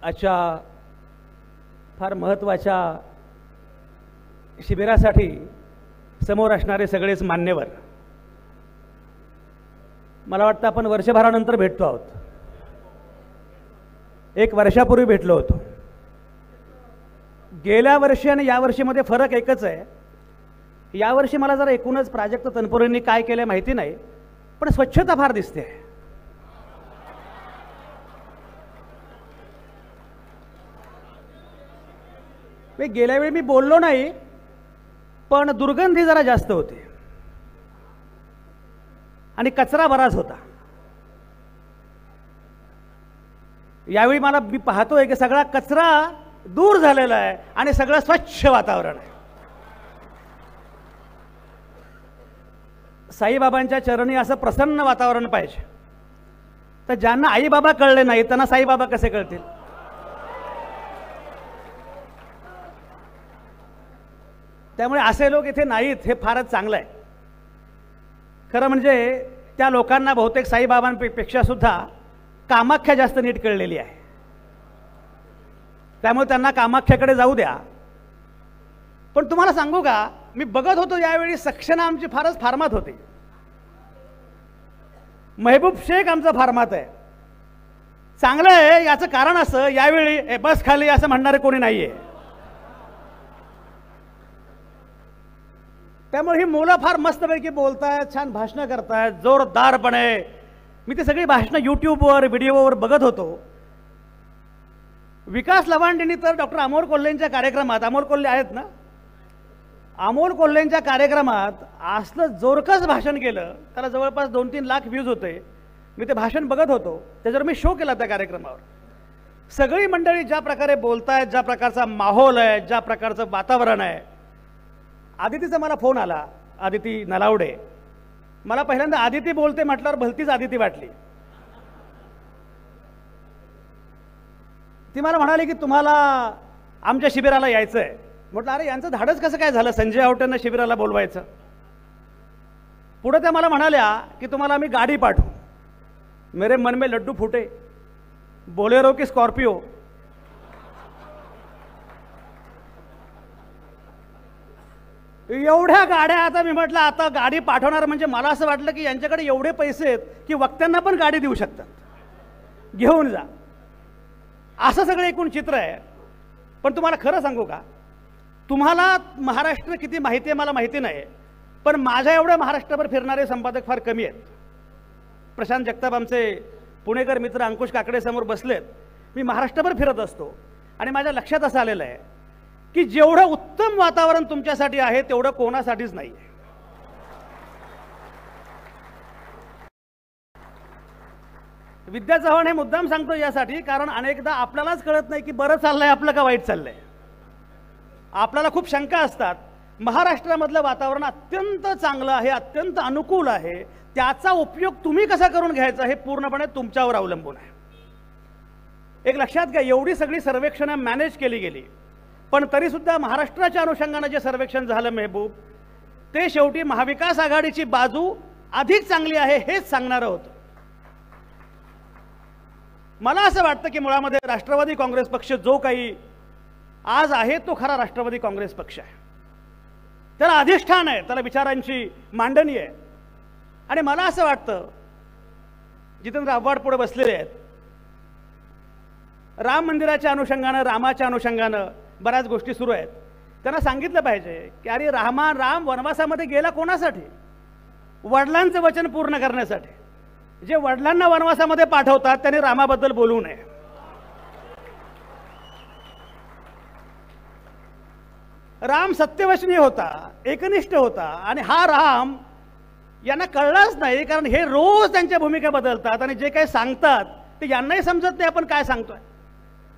आजच्या फार महत्त्वाच्या शिबिरासाठी समोर असणारे सगळेच मान्यवर, मला वाटतं आपण वर्षभरानंतर भेटतो आहोत. एक वर्षापूर्वी भेटलो होतो. गेल्या वर्षी आणि यावर्षीमध्ये फरक एकच आहे. यावर्षी मला जरा एकूणच प्राजक्त तनपुरेंनी काय केलं माहिती नाही, पण स्वच्छता फार दिसते. गेल्या वेळी मी बोललो नाही, पण दुर्गंधी जरा जास्त होती आणि कचरा बराच होता. यावेळी मी पाहतोय की सगळा कचरा दूर झालेला आहे आणि सगळं स्वच्छ वातावरण आहे. साईबाबांच्या चरणी असं प्रसन्न वातावरण पाहिजे. तर ज्यांना आईबाबा कळले नाही त्यांना साईबाबा कसे कळतील? त्यामुळे असे लोक इथे नाहीत, हे फारच चांगलं आहे. खरं म्हणजे त्या लोकांना बहुतेक साईबाबांपेक्षा सुद्धा कामाख्या जास्त नीट कळलेली आहे. त्यामुळे त्यांना कामाख्याकडे जाऊ द्या. पण तुम्हाला सांगू का, मी बघत होतो यावेळी सक्सेना आमची फारच फार्मात होती. महबूब शेख आमचा फार्मात आहे. चांगलं आहे. याचं कारण असं, यावेळी बस खाली असं म्हणणारे कोणी नाहीये. त्यामुळे ही मुलं फार मस्तपैकी बोलतायत, छान भाषणं करतायत जोरदारपणे. मी ती सगळी भाषणं यूट्यूबवर व्हिडिओवर बघत होतो. विकास लवांडेंनी तर डॉक्टर अमोल कोल्हेंच्या कार्यक्रमात, अमोल कोल्हे आहेत ना, अमोल कोल्हेंच्या कार्यक्रमात असलं जोरकस भाषण केलं. त्याला जवळपास 2-3 लाख व्ह्यूज होते. मी ते भाषण बघत होतो, त्याच्यावर मी शो केला त्या कार्यक्रमावर. सगळी मंडळी ज्या प्रकारे बोलतायत, ज्या प्रकारचा माहोल आहे, ज्या प्रकारचं वातावरण आहे. आदितीचा मला फोन आला, आदिती नलावडे. मला पहिल्यांदा आदिती बोलते म्हटल्यावर भलतीच आदिती वाटली. ती मला म्हणाली की तुम्हाला आमच्या शिबिराला यायचं आहे. म्हटलं अरे यांचं धाडच कसं काय झालं संजय आवटेंना शिबिराला बोलवायचं. पुढे त्या मला म्हणाल्या की तुम्हाला आम्ही गाडी पाठवू. मेरे मन में लड्डू फुटे, बोलेरो की स्कॉर्पियो. एवढ्या गाड्या. आता मी म्हटलं आता गाडी पाठवणार म्हणजे मला असं वाटलं की यांच्याकडे एवढे पैसे आहेत की वक्त्यांना पण गाडी देऊ शकतात, घेऊन जा, असं सगळं एकूण चित्र आहे. पण तुम्हाला खरं सांगू का, तुम्हाला महाराष्ट्र किती माहिती आहे मला माहिती नाही, पण माझ्या एवढ्या महाराष्ट्रावर फिरणारे संपादक फार कमी आहेत. प्रशांत जगताप आमचे पुणेकर मित्र अंकुश काकडे समोर बसलेत. मी महाराष्ट्रभर फिरत असतो आणि माझ्या लक्षात असं आलेलं आहे की जेवढं उत्तम वातावरण तुमच्यासाठी आहे तेवढं कोणासाठीच नाही आहे. विद्या चव्हाण हे मुद्दाम सांगतो यासाठी, कारण अनेकदा आपल्यालाच कळत नाही की बरं चाललंय आपलं का वाईट चाललंय. आपल्याला खूप शंका असतात. महाराष्ट्रामधलं वातावरण अत्यंत चांगलं आहे, अत्यंत अनुकूल आहे. त्याचा उपयोग तुम्ही कसा करून घ्यायचा हे पूर्णपणे तुमच्यावर अवलंबून आहे. एक लक्षात घ्या, एवढी सगळी सर्वेक्षणं मॅनेज केली गेली, पण तरीसुद्धा महाराष्ट्राच्या अनुषंगानं जे सर्वेक्षण झालं महबूब, ते शेवटी महाविकास आघाडीची बाजू अधिक चांगली आहे हेच सांगणारं होतं. मला असं वाटतं की मुळामध्ये राष्ट्रवादी काँग्रेस पक्ष जो काही आज आहे तो खरा राष्ट्रवादी काँग्रेस पक्ष आहे. त्याला अधिष्ठान आहे, त्याला विचारांची मांडणी आहे. आणि मला असं वाटतं, जितेंद्र आव्हाड पुढे बसलेले आहेत, राम मंदिराच्या अनुषंगानं, रामाच्या अनुषंगानं बऱ्याच गोष्टी सुरू आहेत. त्यांना सांगितलं पाहिजे की अरे राम वनवासामध्ये गेला कोणासाठी? वडिलांचं वचन पूर्ण करण्यासाठी. जे वडिलांना वनवासामध्ये पाठवतात त्यांनी रामाबद्दल बोलू नये. राम सत्यवचनी होता, एकनिष्ठ होता, आणि हा राम यांना कळलाच नाही, कारण हे रोज त्यांच्या भूमिका बदलतात आणि जे काही सांगतात ते यांनाही समजत नाही आपण काय सांगतोय.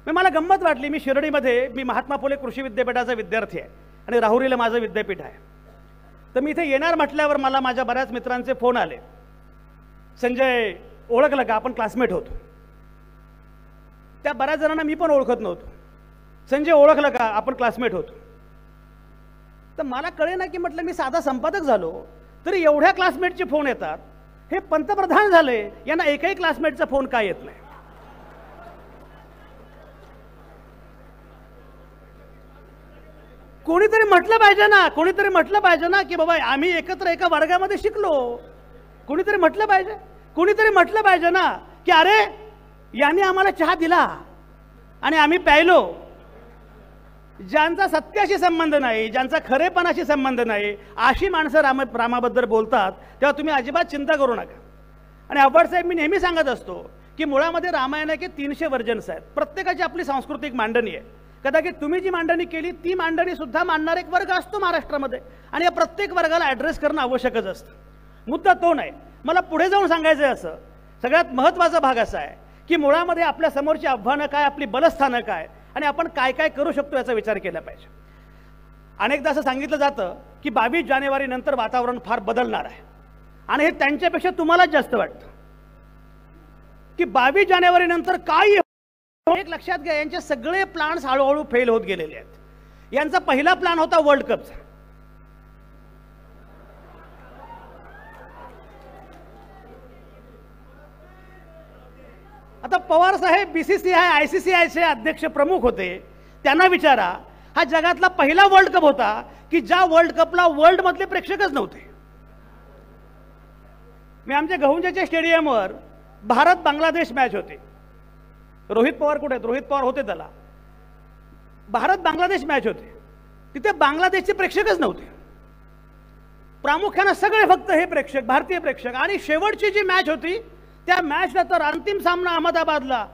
मला गंमत वाटली. मी शिर्डीमध्ये, मी महात्मा फुले कृषी विद्यापीठाचा विद्यार्थी आहे आणि राहुरीला माझं विद्यापीठ आहे. तर मी इथे येणार म्हटल्यावर मला माझ्या बऱ्याच मित्रांचे फोन आले. संजय ओळखलं का? आपण क्लासमेट होतो. त्या बऱ्याच जणांना मी पण ओळखत नव्हतो. संजय ओळखलं का? आपण क्लासमेट होतो. तर मला कळे ना की म्हटलं मी साधा संपादक झालो तरी एवढ्या क्लासमेटचे फोन येतात. हे पंतप्रधान झाले, यांना एकही क्लासमेटचा फोन का येत नाही? कोणीतरी म्हटलं पाहिजे ना, कोणीतरी म्हटलं पाहिजे ना की बाबा आम्ही एकत्र एका वर्गामध्ये शिकलो. कोणीतरी म्हटलं पाहिजे, कोणीतरी म्हटलं पाहिजे ना की अरे यांनी आम्हाला चहा दिला आणि आम्ही प्यायलो. ज्यांचा सत्याशी संबंध नाही, ज्यांचा खरेपणाशी संबंध नाही, अशी माणसं रामाबद्दल बोलतात तेव्हा तुम्ही अजिबात चिंता करू नका. आणि अब्बाड साहेब, मी नेहमी सांगत असतो की मुळामध्ये रामायणाचे 300 वर्जन्स आहेत. प्रत्येकाची आपली सांस्कृतिक मांडणी आहे. कदाचित तुम्ही जी मांडणी केली ती मांडणी सुद्धा मांडणारा एक वर्ग असतो महाराष्ट्रामध्ये, आणि या प्रत्येक वर्गाला ॲड्रेस करणं आवश्यकच असतं. मुद्दा तो नाही. मला पुढे जाऊन सांगायचं आहे असं सगळ्यात महत्त्वाचा भाग असा आहे की मुळामध्ये आपल्या समोरची आव्हानं काय, आपली बलस्थानं काय, आणि आपण काय काय करू शकतो याचा विचार केला पाहिजे. अनेकदा असं सांगितलं जातं की 22 जानेवारीनंतर वातावरण फार बदलणार आहे, आणि हे त्यांच्यापेक्षा तुम्हालाच जास्त वाटतं की 22 जानेवारीनंतर काय. एक लक्षात घ्या, यांचे सगळे प्लॅन्स हळूहळू फेल होत गेलेले आहेत. यांचा पहिला प्लॅन होता वर्ल्ड कपचा. आता पवार साहेब बीसीसीआय आयसीसीआयचे अध्यक्ष प्रमुख होते, त्यांना विचारा, हा जगातला पहिला वर्ल्ड कप होता की ज्या वर्ल्ड कपला वर्ल्ड मधले प्रेक्षकच नव्हते. मी आमच्या गहुंजाच्या स्टेडियमवर भारत बांगलादेश मॅच होती. रोहित पवार कुठे आहेत? रोहित पवार होते त्याला. भारत बांगलादेश मॅच होती, तिथे बांगलादेशचे प्रेक्षकच नव्हते. प्रामुख्यानं सगळे फक्त हे प्रेक्षक, भारतीय प्रेक्षक. आणि शेवटची जी मॅच होती त्या मॅचला तर अंतिम सामना अहमदाबादला,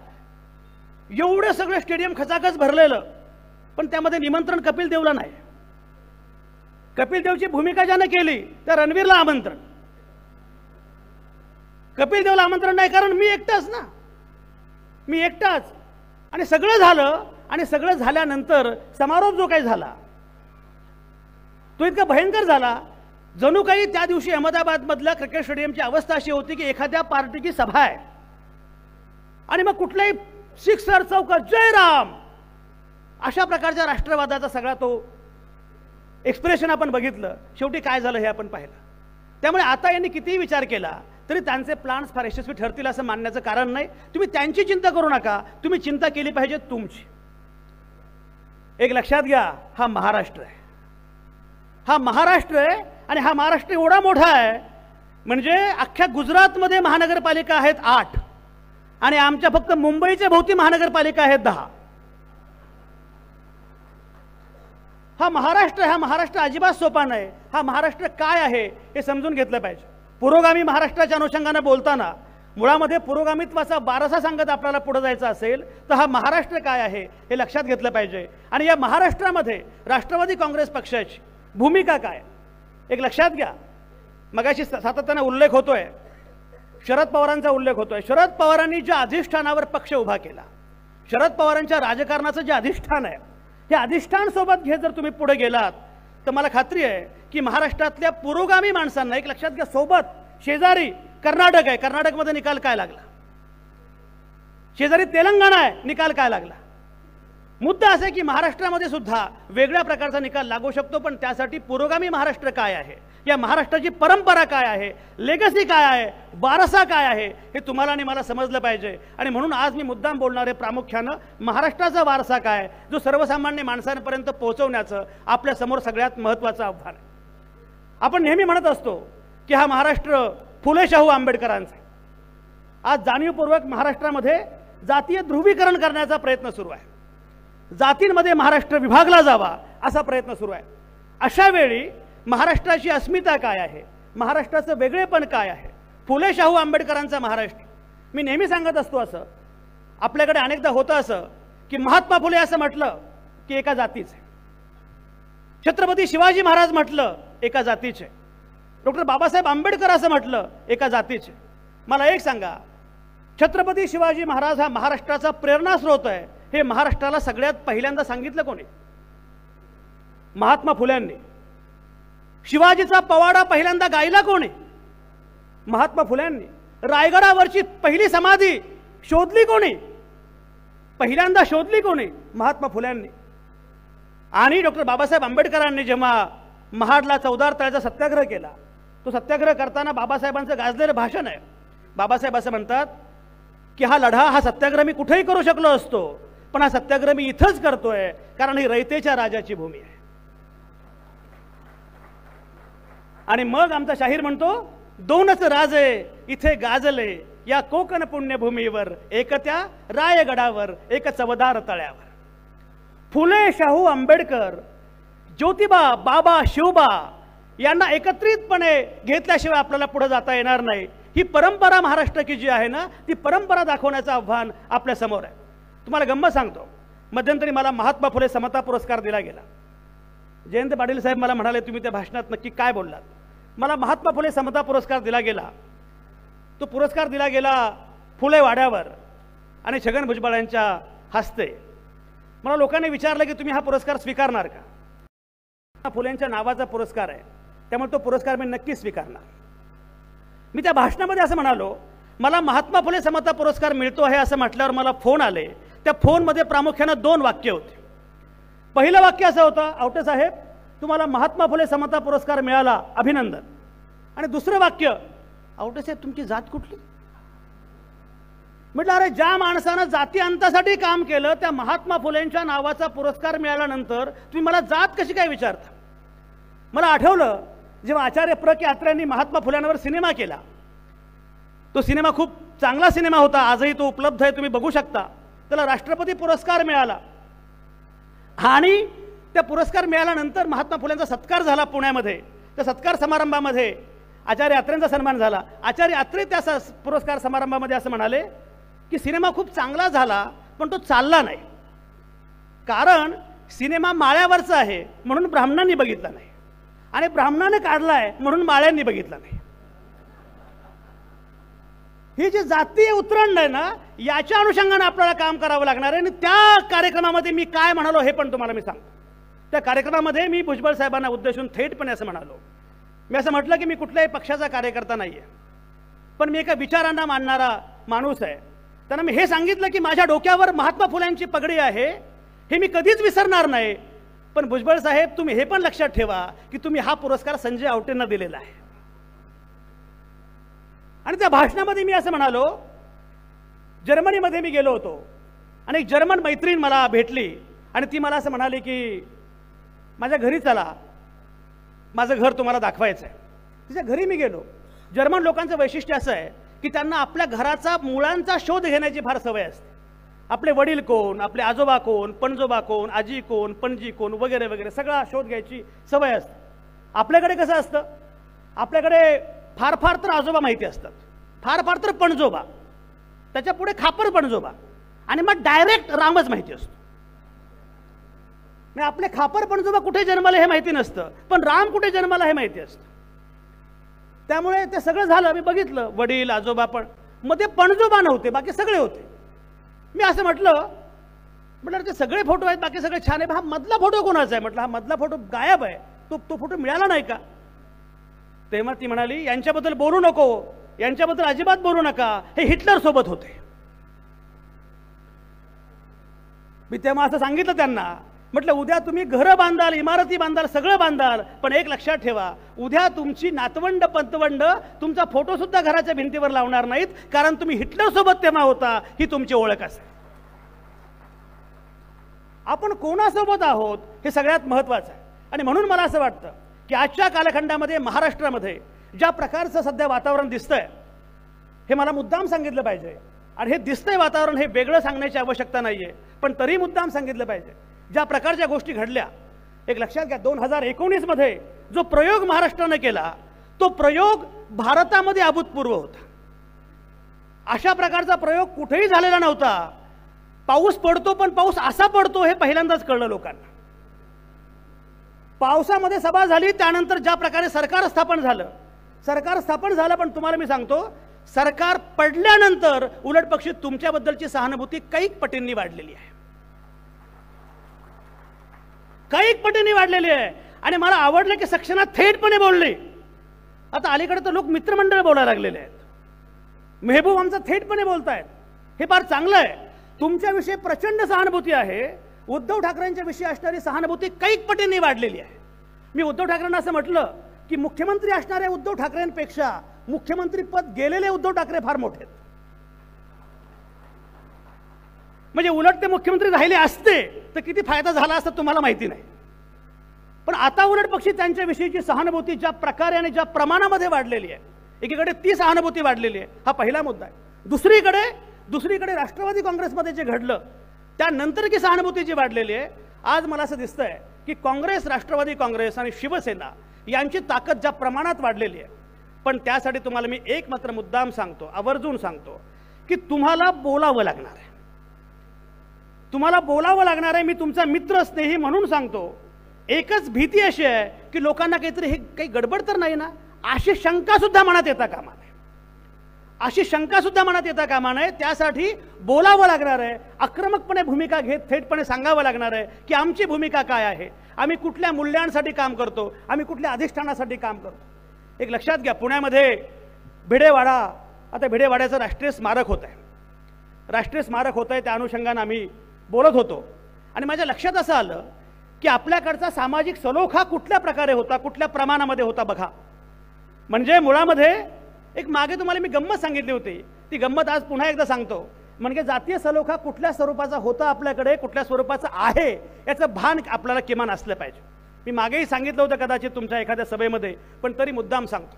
एवढे सगळे स्टेडियम खचाखच भरलेलं, पण त्यामध्ये निमंत्रण कपिल देवला नाही. कपिल देवची भूमिका ज्यानं केली त्या रणवीरला आमंत्रण, कपिल देवला आमंत्रण नाही, कारण मी एकटाच ना, मी एकटाच. आणि सगळं झालं, आणि सगळं झाल्यानंतर समारोप जो काही झाला तो इतका भयंकर झाला, जणू काही त्या दिवशी अहमदाबादमधल्या क्रिकेट स्टेडियमची अवस्था अशी होती की एखाद्या पार्टीची सभा आहे आणि मग कुठल्याही सिक्सर चौकार जय राम अशा प्रकारच्या राष्ट्रवादाचा सगळा तो एक्सप्रेशन आपण बघितलं. शेवटी काय झालं हे आपण पाहिलं. त्यामुळे आता यांनी कितीही विचार केला तरी त्यांचे प्लॅन्स फार यशस्वी ठरतील असं मानण्याचं कारण नाही. तुम्ही त्यांची चिंता करू नका, तुम्ही चिंता केली पाहिजे तुमची. एक लक्षात घ्या, हा महाराष्ट्र आहे, हा महाराष्ट्र आहे. आणि हा महाराष्ट्र एवढा मोठा आहे म्हणजे अख्ख्या गुजरातमध्ये महानगरपालिका आहेत 8, आणि आमच्या फक्त मुंबईच्या भोवती महानगरपालिका आहेत 10. हा महाराष्ट्र, हा महाराष्ट्र अजिबात सोपा नाही. हा महाराष्ट्र काय आहे हे समजून घेतलं पाहिजे. पुरोगामी महाराष्ट्राच्या अनुषंगाने बोलताना मुळामध्ये पुरोगामित्वाचा वारसा सांगत आपल्याला पुढे जायचं असेल तर हा महाराष्ट्र काय आहे हे लक्षात घेतलं पाहिजे. आणि या महाराष्ट्रामध्ये राष्ट्रवादी काँग्रेस पक्षाची भूमिका काय, एक लक्षात घ्या. मगाशी सातत्याने उल्लेख होतोय, शरद पवारांचा उल्लेख होतोय. शरद पवारांनी ज्या अधिष्ठानावर पक्ष उभा केला, शरद पवारांच्या राजकारणाचं जे अधिष्ठान आहे, हे अधिष्ठान सोबत घेत जर तुम्ही पुढे गेलात तर मला खात्री आहे की महाराष्ट्रातल्या पुरोगामी माणसांना, एक लक्षात घ्या, सोबत शेजारी कर्नाटक आहे, कर्नाटकमध्ये निकाल काय लागला, शेजारी तेलंगणा आहे, निकाल काय लागला. मुद्दा असा आहे की महाराष्ट्रामध्ये सुद्धा वेगळ्या प्रकारचा निकाल लागू शकतो, पण त्यासाठी पुरोगामी महाराष्ट्र काय आहे, या महाराष्ट्राची परंपरा काय आहे, लेगसी काय आहे, वारसा काय आहे, हे तुम्हाला आणि मला समजलं पाहिजे. आणि म्हणून आज मी मुद्दाम बोलणार आहे प्रामुख्यानं महाराष्ट्राचा वारसा काय, जो सर्वसामान्य माणसांपर्यंत पोहोचवण्याचं आपल्या समोर सगळ्यात महत्त्वाचं आव्हान आहे. आपण नेहमी म्हणत असतो की हा महाराष्ट्र फुले शाहू आंबेडकरांचा. आज जाणीवपूर्वक महाराष्ट्रामध्ये जातीय ध्रुवीकरण करण्याचा प्रयत्न सुरू आहे, जातींमध्ये महाराष्ट्र विभागला जावा असा प्रयत्न सुरू आहे. अशा वेळी महाराष्ट्राची अस्मिता काय आहे, महाराष्ट्राचं वेगळेपण काय आहे, फुले शाहू आंबेडकरांचा महाराष्ट्र. मी नेहमी सांगत असतो असं, आपल्याकडे अनेकदा होतं असं की महात्मा फुले असं म्हटलं की एका जातीचे, छत्रपती शिवाजी महाराज म्हटलं एका जातीचे, डॉक्टर बाबासाहेब आंबेडकर असं म्हटलं एका जातीचे. मला एक सांगा, छत्रपती शिवाजी महाराज हा महाराष्ट्राचा प्रेरणास्रोत आहे हे महाराष्ट्राला सगळ्यात पहिल्यांदा सांगितलं कोणी? महात्मा फुल्यांनी. शिवाजीचा पवाडा पहिल्यांदा गायला कोणी? महात्मा फुल्यांनी. रायगडावरची पहिली समाधी शोधली कोणी? पहिल्यांदा शोधली कोणी? महात्मा फुल्यांनी. आणि डॉक्टर बाबासाहेब आंबेडकरांनी जेव्हा महाडला 14 तळ्याचा सत्याग्रह केला, तो सत्याग्रह करताना बाबासाहेबांचं गाजलेलं भाषण आहे. बाबासाहेब असं म्हणतात की हा लढा, हा सत्याग्रह मी कुठेही करू शकलो असतो, पण हा सत्याग्रह मी इथंच करतोय कारण ही रयतेच्या राजाची भूमी आहे. आणि मग आमचा शाहीर म्हणतो, दोनच राजे इथे गाजले या कोकण पुण्यभूमीवर, एक त्या रायगडावर, एक चवदार तळ्यावर. फुले, शाहू, आंबेडकर, ज्योतिबा, बाबा, शिवबा यांना एकत्रितपणे घेतल्याशिवाय आपल्याला पुढे जाता येणार नाही. ही परंपरा महाराष्ट्राची जी आहे ना, ती परंपरा दाखवण्याचं आव्हान आपल्या समोर आहे. तुम्हाला गंमत सांगतो, मध्यंतरी मला महात्मा फुले समता पुरस्कार दिला गेला. जयंत पाटील साहेब मला म्हणाले, तुम्ही त्या भाषणात नक्की काय बोललात? मला महात्मा फुले समता पुरस्कार दिला गेला. तो पुरस्कार दिला गेला फुले वाड्यावर आणि छगन भुजबळ यांच्या हस्ते. मला लोकांनी विचारलं की तुम्ही हा पुरस्कार स्वीकारणार का? फुलेंच्या नावाचा पुरस्कार आहे, त्यामुळे तो पुरस्कार मी नक्की स्वीकारणार. मी त्या भाषणामध्ये असं म्हणालो, मला महात्मा फुले समता पुरस्कार मिळतो आहे असं म्हटल्यावर मला फोन आले. त्या फोनमध्ये प्रामुख्यानं 2 वाक्य होते. पहिलं वाक्य असं होतं, आवटे साहेब तुम्हाला महात्मा फुले समता पुरस्कार मिळाला, अभिनंदन. आणि दुसरं वाक्य, आवटे साहेब तुमची जात कुठली? म्हटलं अरे, ज्या माणसानं जाती अंतासाठी काम केलं त्या महात्मा फुलेंच्या नावाचा पुरस्कार मिळाल्यानंतर तुम्ही मला जात कशी काय विचारता? मला आठवलं जेव्हा आचार्य प्र के अत्र्यांनी महात्मा फुल्यांवर सिनेमा केला. तो सिनेमा खूप चांगला सिनेमा होता, आजही तो उपलब्ध आहे, तुम्ही बघू शकता. त्याला राष्ट्रपती पुरस्कार मिळाला आणि त्या पुरस्कार मिळाल्यानंतर महात्मा फुल्यांचा सत्कार झाला पुण्यामध्ये. त्या सत्कार समारंभामध्ये आचार्य अत्रेंचा सन्मान झाला. आचार्य अत्रे त्या पुरस्कार समारंभामध्ये असं म्हणाले की सिनेमा खूप चांगला झाला पण तो चालला नाही, कारण सिनेमा माळ्यावरचा आहे म्हणून ब्राह्मणांनी बघितला नाही आणि ब्राह्मणाने काढलाय म्हणून माळ्यांनी बघितला नाही. ही जी जातीय उतरंड आहे ना, याच्या अनुषंगाने आपल्याला काम करावं लागणार आहे. आणि त्या कार्यक्रमामध्ये मी काय म्हणालो हे पण तुम्हाला मी सांगतो. त्या कार्यक्रमामध्ये मी भुजबळ साहेबांना उद्देशून थेटपणे असं म्हणालो, मी असं म्हटलं की मी कुठल्याही पक्षाचा कार्यकर्ता नाही आहे, पण मी एका विचारांना मानणारा माणूस आहे. त्यांना मी हे सांगितलं की माझ्या डोक्यावर महात्मा फुल्यांची पगडी आहे, हे मी कधीच विसरणार नाही. पण भुजबळ साहेब तुम्ही हे पण लक्षात ठेवा की तुम्ही हा पुरस्कार संजय आवटेंना दिलेला आहे. आणि त्या भाषणामध्ये मी असं म्हणालो, जर्मनीमध्ये मी गेलो होतो आणि एक जर्मन मैत्रीण मला भेटली आणि ती मला असं म्हणाली की माझ्या घरी चला, माझं घर तुम्हाला दाखवायचं आहे. तिच्या घरी मी गेलो. जर्मन लोकांचं वैशिष्ट्य असं आहे की त्यांना आपल्या घराचा मुळांचा शोध घेण्याची फार सवय असते. आपले वडील कोण, आपले आजोबा कोण, पणजोबा कोण, आजी कोण, पणजी कोण वगैरे वगैरे सगळा शोध घ्यायची सवय असते. आपल्याकडे कसं असतं, आपल्याकडे फार फार तर आजोबा माहिती असतात, फार फार तर पणजोबा, त्याच्या पुढे खापर पणजोबा आणि मग डायरेक्ट रामच माहिती असतो. म्हणजे आपले खापर पणजोबा कुठे जन्माला हे माहिती नसतं, पण राम कुठे जन्माला हे माहिती असतं. त्यामुळे ते सगळं झालं, मी बघितलं वडील आजोबा, पण मध्ये पणजोबा नव्हते, बाकी सगळे होते. मी असं म्हटलं ते सगळे फोटो आहेत, बाकी सगळे छान आहे, हा मधला फोटो कोणाचा आहे? म्हटलं हा मधला फोटो गायब आहे, तो फोटो मिळाला नाही का? तेव्हा ती म्हणाली यांच्याबद्दल बोलू नको, यांच्याबद्दल अजिबात बोलू नका, हे हिटलर सोबत होते. मी तेव्हा असं सांगितलं त्यांना, म्हटलं उद्या तुम्ही घरं बांधाल, इमारती बांधाल, सगळं बांधाल, पण एक लक्षात ठेवा, उद्या तुमची नातवंड पंतवंड तुमचा फोटो सुद्धा घराच्या भिंतीवर लावणार नाहीत, कारण तुम्ही हिटलर सोबत तेव्हा होता, ही तुमची ओळख असेल. आपण कोणासोबत आहोत हे सगळ्यात महत्वाचं आहे. आणि म्हणून मला असं वाटतं की आजच्या कालखंडामध्ये महाराष्ट्रामध्ये ज्या प्रकारचं सध्या वातावरण दिसतंय, हे मला मुद्दाम सांगितलं पाहिजे. आणि हे दिसतंय वातावरण, हे वेगळं सांगण्याची आवश्यकता नाहीये, पण तरी मुद्दाम सांगितलं पाहिजे. ज्या प्रकारच्या गोष्टी घडल्या, एक लक्षात घ्या, 2019 मध्ये जो प्रयोग महाराष्ट्राने केला, तो प्रयोग भारतामध्ये अभूतपूर्व होता. अशा प्रकारचा प्रयोग कुठेही झालेला नव्हता. पाऊस पडतो, पण पाऊस असा पडतो हे पहिल्यांदाच कळलं लोकांना. पावसामध्ये सभा झाली, त्यानंतर ज्या प्रकारे सरकार स्थापन झालं, पण तुम्हाला मी सांगतो, सरकार पडल्यानंतर उलट पक्षी तुमच्याबद्दलची सहानुभूती कैक पटींनी वाढलेली आहे, कैक पटींनी वाढलेली आहे. आणि मला आवडलं की सक्सेना थेटपणे बोलले. आता अलीकडे तर लोक मित्रमंडळ बोलायला लागलेले आहेत, मेहबूब आमचा थेटपणे बोलतायत, हे फार चांगलं आहे. तुमच्याविषयी प्रचंड सहानुभूती आहे. उद्धव ठाकरेंच्या विषयी असणारी सहानुभूती कैक पटींनी वाढलेली आहे. मी उद्धव ठाकरेंना असं म्हटलं की मुख्यमंत्री असणाऱ्या उद्धव ठाकरेंपेक्षा मुख्यमंत्री पद गेलेले उद्धव ठाकरे फार मोठे आहेत. म्हणजे उलट ते मुख्यमंत्री राहिले असते तर किती फायदा झाला असता तुम्हाला माहिती नाही. पण आता उलट पक्षी त्यांच्याविषयीची सहानुभूती ज्या प्रकारे आणि ज्या प्रमाणामध्ये वाढलेली आहे, एकीकडे ती सहानुभूती वाढलेली आहे, हा पहिला मुद्दा आहे. दुसरीकडे राष्ट्रवादी काँग्रेसमध्ये जे घडलं त्यानंतरची सहानुभूती जी वाढलेली आहे, आज मला असं दिसतंय की काँग्रेस, राष्ट्रवादी काँग्रेस आणि शिवसेना यांची ताकद ज्या प्रमाणात वाढलेली आहे. पण त्यासाठी तुम्हाला मी एक मात्र मुद्दाम सांगतो, आवर्जून सांगतो की तुम्हाला बोलावं लागणार आहे. तुम्हाला बोलावं लागणार आहे. मी तुमचा मित्र स्नेही म्हणून सांगतो. एकच भीती अशी आहे की लोकांना काहीतरी हे काही गडबड तर नाही ना, अशी शंका सुद्धा मनात येता कामा नये. अशी शंका सुद्धा मनात येता कामा नये. त्यासाठी बोलावं लागणार आहे. आक्रमकपणे भूमिका घेत थेटपणे सांगावं लागणार आहे की आमची भूमिका काय आहे, आम्ही कुठल्या मूल्यांसाठी काम करतो, आम्ही कुठल्या अधिष्ठानासाठी काम करतो. एक लक्षात घ्या, पुण्यामध्ये भिडेवाडा, आता भिडेवाड्याचं राष्ट्रीय स्मारक होत आहे. राष्ट्रीय स्मारक होत आहे, त्या अनुषंगाने आम्ही बोलत होतो आणि माझ्या लक्षात असं आलं की आपल्याकडचा सामाजिक सलोखा कुठल्या प्रकारे होता, कुठल्या प्रमाणामध्ये होता बघा. म्हणजे मुळामध्ये एक मागे तुम्हाला मी गंमत सांगितली होती, ती गंमत आज पुन्हा एकदा सांगतो. म्हणजे जातीय सलोखा कुठल्या स्वरूपाचा होता आपल्याकडे, कुठल्या स्वरूपाचा आहे याचं भान आपल्याला किमान असलं पाहिजे. मी मागेही सांगितलं होतं कदाचित तुमच्या एखाद्या सभेमध्ये, पण तरी मुद्दाम सांगतो.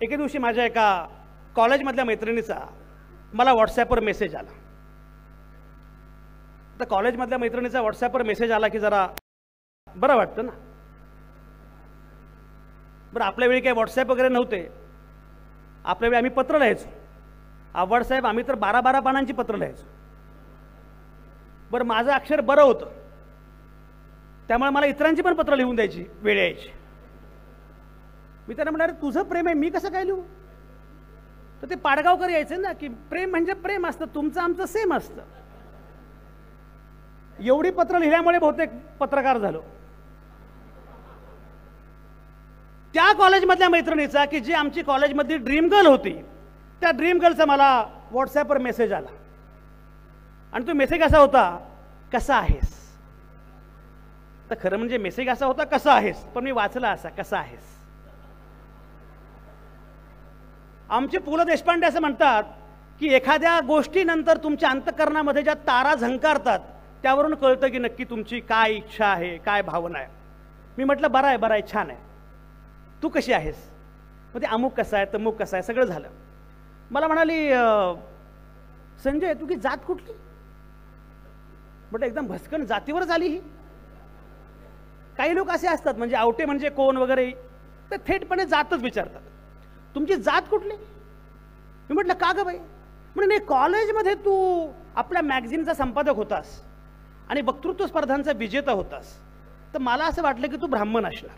एके दिवशी माझ्या एका कॉलेजमधल्या मैत्रिणीचा मला व्हॉट्सॲपवर मेसेज आला. तर कॉलेजमधल्या मैत्रिणीचा व्हॉट्सॲपवर मेसेज आला की जरा बरं वाटतं ना. बरं, आपल्या वेळी काही व्हॉट्सॲप वगैरे नव्हते. आपल्या वेळी आम्ही पत्र लिहायचो. आव्हाड साहेब, आम्ही तर 12-12 पानांची पत्र लिहायचो. बरं, माझं अक्षर बरं होतं, त्यामुळे मला इतरांची पण पत्र लिहून द्यायची वेळ यायची. मी त्यांना म्हणाले, तुझं प्रेम आहे, मी कसं काय लिहू? तर ते पाडगावकर यायचे ना की प्रेम म्हणजे प्रेम असतं, तुमचं आमचं सेम असतं. एवढी पत्र लिहिल्यामुळे बहुतेक पत्रकार झालो. त्या कॉलेजमधल्या मैत्रिणीचा की जी आमची कॉलेजमधली ड्रीम गर्ल होती, त्या ड्रीम गर्लचा मला व्हॉट्सॲपवर मेसेज आला आणि तो मेसेज असा होता, कसा आहेस? तर खरं म्हणजे मेसेज असा होता, कसा आहेस, पण मी वाचला असा, कसा आहेस. आमचे पु ल देशपांडे असं म्हणतात की एखाद्या गोष्टीनंतर तुमच्या अंतःकरणामध्ये ज्या तारा झंकारतात त्यावरून कळतं की नक्की तुमची काय इच्छा आहे, काय भावना आहे. मी म्हटलं, बरं आहे, छान आहे, तू कशी आहेस? मग ते अमुक कसा आहे, तमुक कसा आहे, सगळं झालं. मला म्हणाली, संजय तुझी जात कुठली? म्हटलं, एकदम भस्कन जातीवरच आली ही. काही लोक असे असतात, म्हणजे आवटे म्हणजे कोण वगैरे, ते थेटपणे जातच विचारतात, तुमची जात कुठली? मी म्हटलं, का ग बाई? म्हणजे नाही, कॉलेजमध्ये तू आपल्या मॅगझिनचा संपादक होतास आणि वक्तृत्व स्पर्धांचा विजेता होतास, तर मला असं वाटलं की तू ब्राह्मण असणार.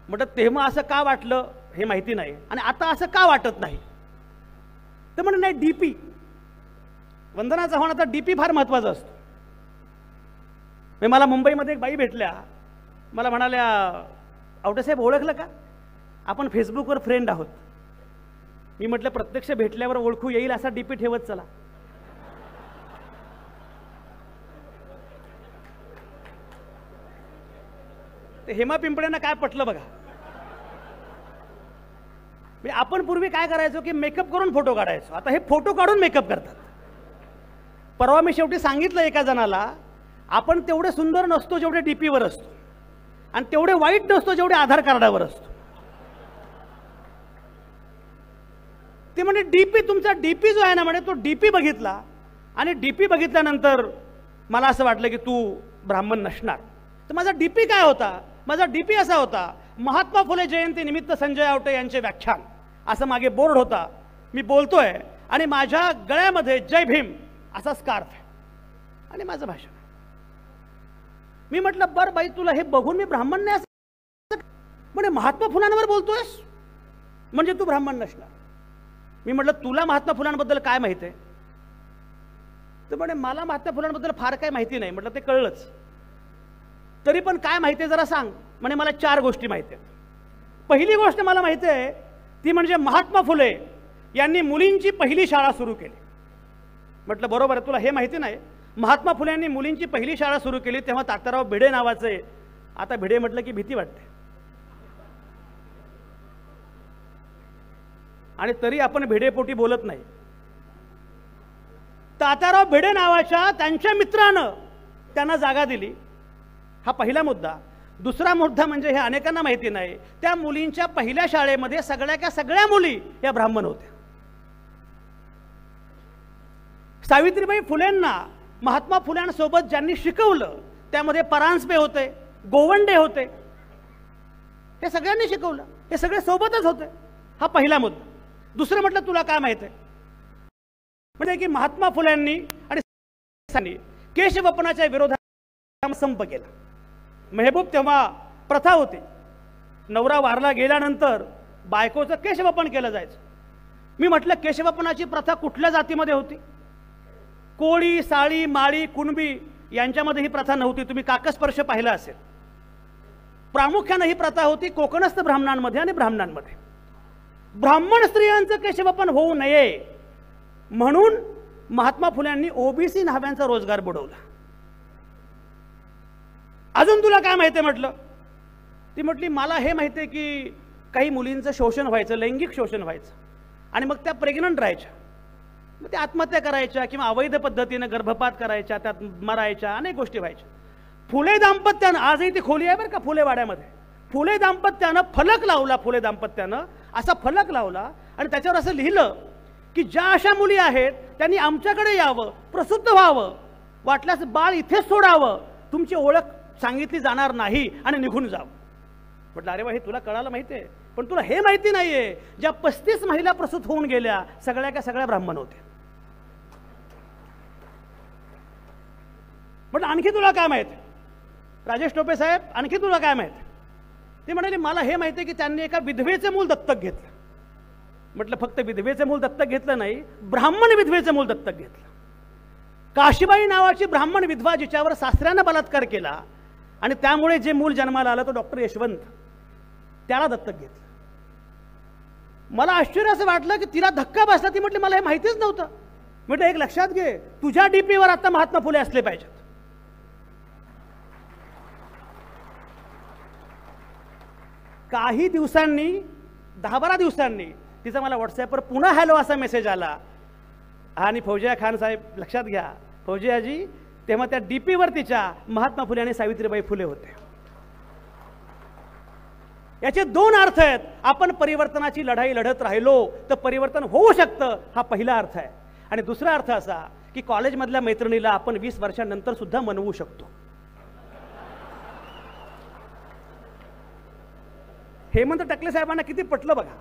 म्हटलं, तेव्हा असं का वाटलं हे माहिती नाही, आणि आता असं का वाटत नाही? तर म्हणून नाही, डीपी, वंदना चव्हाणाचा डीपी फार महत्त्वाचा असतो. मला मुंबईमध्ये एक बाई भेटल्या, मला म्हणाल्या, आवटेसाहेब ओळखलं का? आपण फेसबुकवर फ्रेंड आहोत. मी म्हटलं, प्रत्यक्ष भेटल्यावर ओळखू येईल असा डीपी ठेवत चला. ते हेमा पिंपळ्यांना काय पटलं बघा. आपण पूर्वी काय करायचो की मेकअप करून फोटो काढायचो, आता हे फोटो काढून मेकअप करतात. परवा मी शेवटी सांगितलं एका जणाला, आपण तेवढे सुंदर नसतो जेवढे डीपीवर असतो, आणि तेवढे वाईट नसतो जेवढे आधार कार्डावर असतो. ते म्हणजे डीपी, तुमचा डीपी जो आहे ना, म्हणजे तो डीपी बघितला, आणि डीपी बघितल्यानंतर मला असं वाटलं की तू ब्राह्मण नसणार. तर माझा डीपी काय होता? माझा डीपी असा होता, महात्मा फुले जयंती निमित्त संजय आवटे यांचे व्याख्यान, असं मागे बोर्ड होता. मी बोलतोय आणि माझ्या गळ्यामध्ये जय भीम असा स्कार्फ आहे आणि माझं भाषण. मी म्हटलं, बरं बाई, तुला हे बघून मी ब्राह्मण नाही असं म्हणजे महात्मा फुलांवर बोलतोयस, म्हणजे तू ब्राह्मण नसणार. मी म्हटलं, तुला महात्मा फुलांबद्दल काय माहिती आहे? तर म्हणे, मला महात्मा फुलांबद्दल फार काय माहिती नाही. म्हटलं, ते कळलंच, तरी पण काय माहिती आहे जरा सांग. म्हणे, मला 4 गोष्टी माहिती आहेत. पहिली गोष्ट मला माहिती आहे ती म्हणजे महात्मा फुले यांनी मुलींची पहिली शाळा सुरू केली. म्हटलं, बरोबर आहे, तुला हे माहिती नाही? महात्मा फुले यांनी मुलींची पहिली शाळा सुरू केली तेव्हा तात्याराव भिडे नावाचे, आता भिडे म्हटलं की भीती वाटते, आणि तरी आपण भिडेपोटी बोलत नाही. तात्याराव भिडे नावाच्या त्यांच्या मित्रानं त्यांना जागा दिली हा पहिला मुद्दा. दुसरा मुद्दा म्हणजे हे अनेकांना माहिती नाही, त्या मुलींच्या पहिल्या शाळेमध्ये सगळ्या मुली या ब्राह्मण होत्या. सावित्रीबाई फुलेंना महात्मा फुल्यांसोबत ज्यांनी शिकवलं त्यामध्ये परांजपे होते, गोवंडे होते, हे सगळ्यांनी शिकवलं, हे सगळे सोबतच होते. हा पहिला मुद्दा. दुसरं म्हटलं तुला काय माहिती आहे, म्हणजे की महात्मा फुल्यांनी आणि केशवपनाच्या विरोधात संप केला. मेहबूब तेव्हा प्रथा होती, नवरा वारला गेल्यानंतर बायकोचं केशवपन केलं जायचं. मी म्हटलं केशवपनाची प्रथा कुठल्या जातीमध्ये होती? कोळी, साळी, माळी, कुणबी यांच्यामध्ये ही प्रथा नव्हती. तुम्ही काकस्पर्श पाहिला असेल. प्रामुख्याने ही प्रथा होती कोकणस्थ ब्राह्मणांमध्ये आणि ब्राह्मणांमध्ये. ब्राह्मण स्त्रियांचं केशवपन होऊ नये म्हणून महात्मा फुल्यांनी ओबीसी न्हाव्यांचा रोजगार बुडवला. अजून तुला काय माहिती आहे म्हटलं. ती म्हटली मला हे माहिती आहे की काही मुलींचं शोषण व्हायचं, लैंगिक शोषण व्हायचं, आणि मग त्या प्रेग्नंट राहायच्या, मग त्या आत्महत्या करायच्या किंवा अवैध पद्धतीने गर्भपात करायच्या, त्यात मरायच्या, अनेक गोष्टी व्हायच्या. फुले दाम्पत्यानं, आजही ती खोली आहे बरं का फुलेवाड्यामध्ये, फुले दाम्पत्यानं फलक लावला, फुले दाम्पत्यानं असा फलक लावला आणि त्याच्यावर असं लिहिलं की ज्या अशा मुली आहेत त्यांनी आमच्याकडे यावं, प्रसूत व्हावं, वाटल्यास बाळ इथेच सोडावं, तुमची ओळख सांगितली जाणार नाही आणि निघून जावं. म्हटलं अरे वा, हे तुला कळालं माहिती आहे, पण तुला हे माहिती नाहीये ज्या 35 महिला प्रसूत होऊन गेल्या सगळ्या ब्राह्मण होत्या. म्हटलं आणखी तुला काय माहिती राजेश टोपे साहेब, आणखी तुला काय माहिती? ते म्हणाले मला हे माहिती आहे की त्यांनी एका विधवेचे मूल दत्तक घेतलं. म्हटलं फक्त विधवेचे मूल दत्तक घेतलं नाही, ब्राह्मण विधवेचे मूल दत्तक घेतलं. काशीबाई नावाची ब्राह्मण विधवा जिच्यावर सासऱ्यानं बलात्कार केला आणि त्यामुळे जे मूल जन्माला आलं तो डॉक्टर यशवंत, त्याला दत्तक घेतलं. मला आश्चर्य असं वाटलं की तिला धक्का बसला. ती म्हटली मला हे माहितीच नव्हतं. म्हटलं एक लक्षात घे, तुझ्या डीपीवर आता महात्मा फुले असले पाहिजेत. काही दिवसांनी, 10-12 दिवसांनी तिचा मला व्हॉट्सॲपवर पुन्हा हॅलो असा मेसेज आला. आणि फौजिया खान साहेब लक्षात घ्या, फौजियाजी तेव्हा त्या डीपीवर तिच्या महात्मा फुले आणि सावित्रीबाई फुले होते. याचे 2 अर्थ आहेत. आपण परिवर्तनाची लढाई लढत राहिलो तर परिवर्तन होऊ शकतं, हा पहिला अर्थ आहे. आणि दुसरा अर्थ असा की कॉलेजमधल्या मैत्रिणीला आपण 20 वर्षांनंतर सुद्धा मनवू शकतो. हेमंत टकले साहेबांना किती पटलं बघा.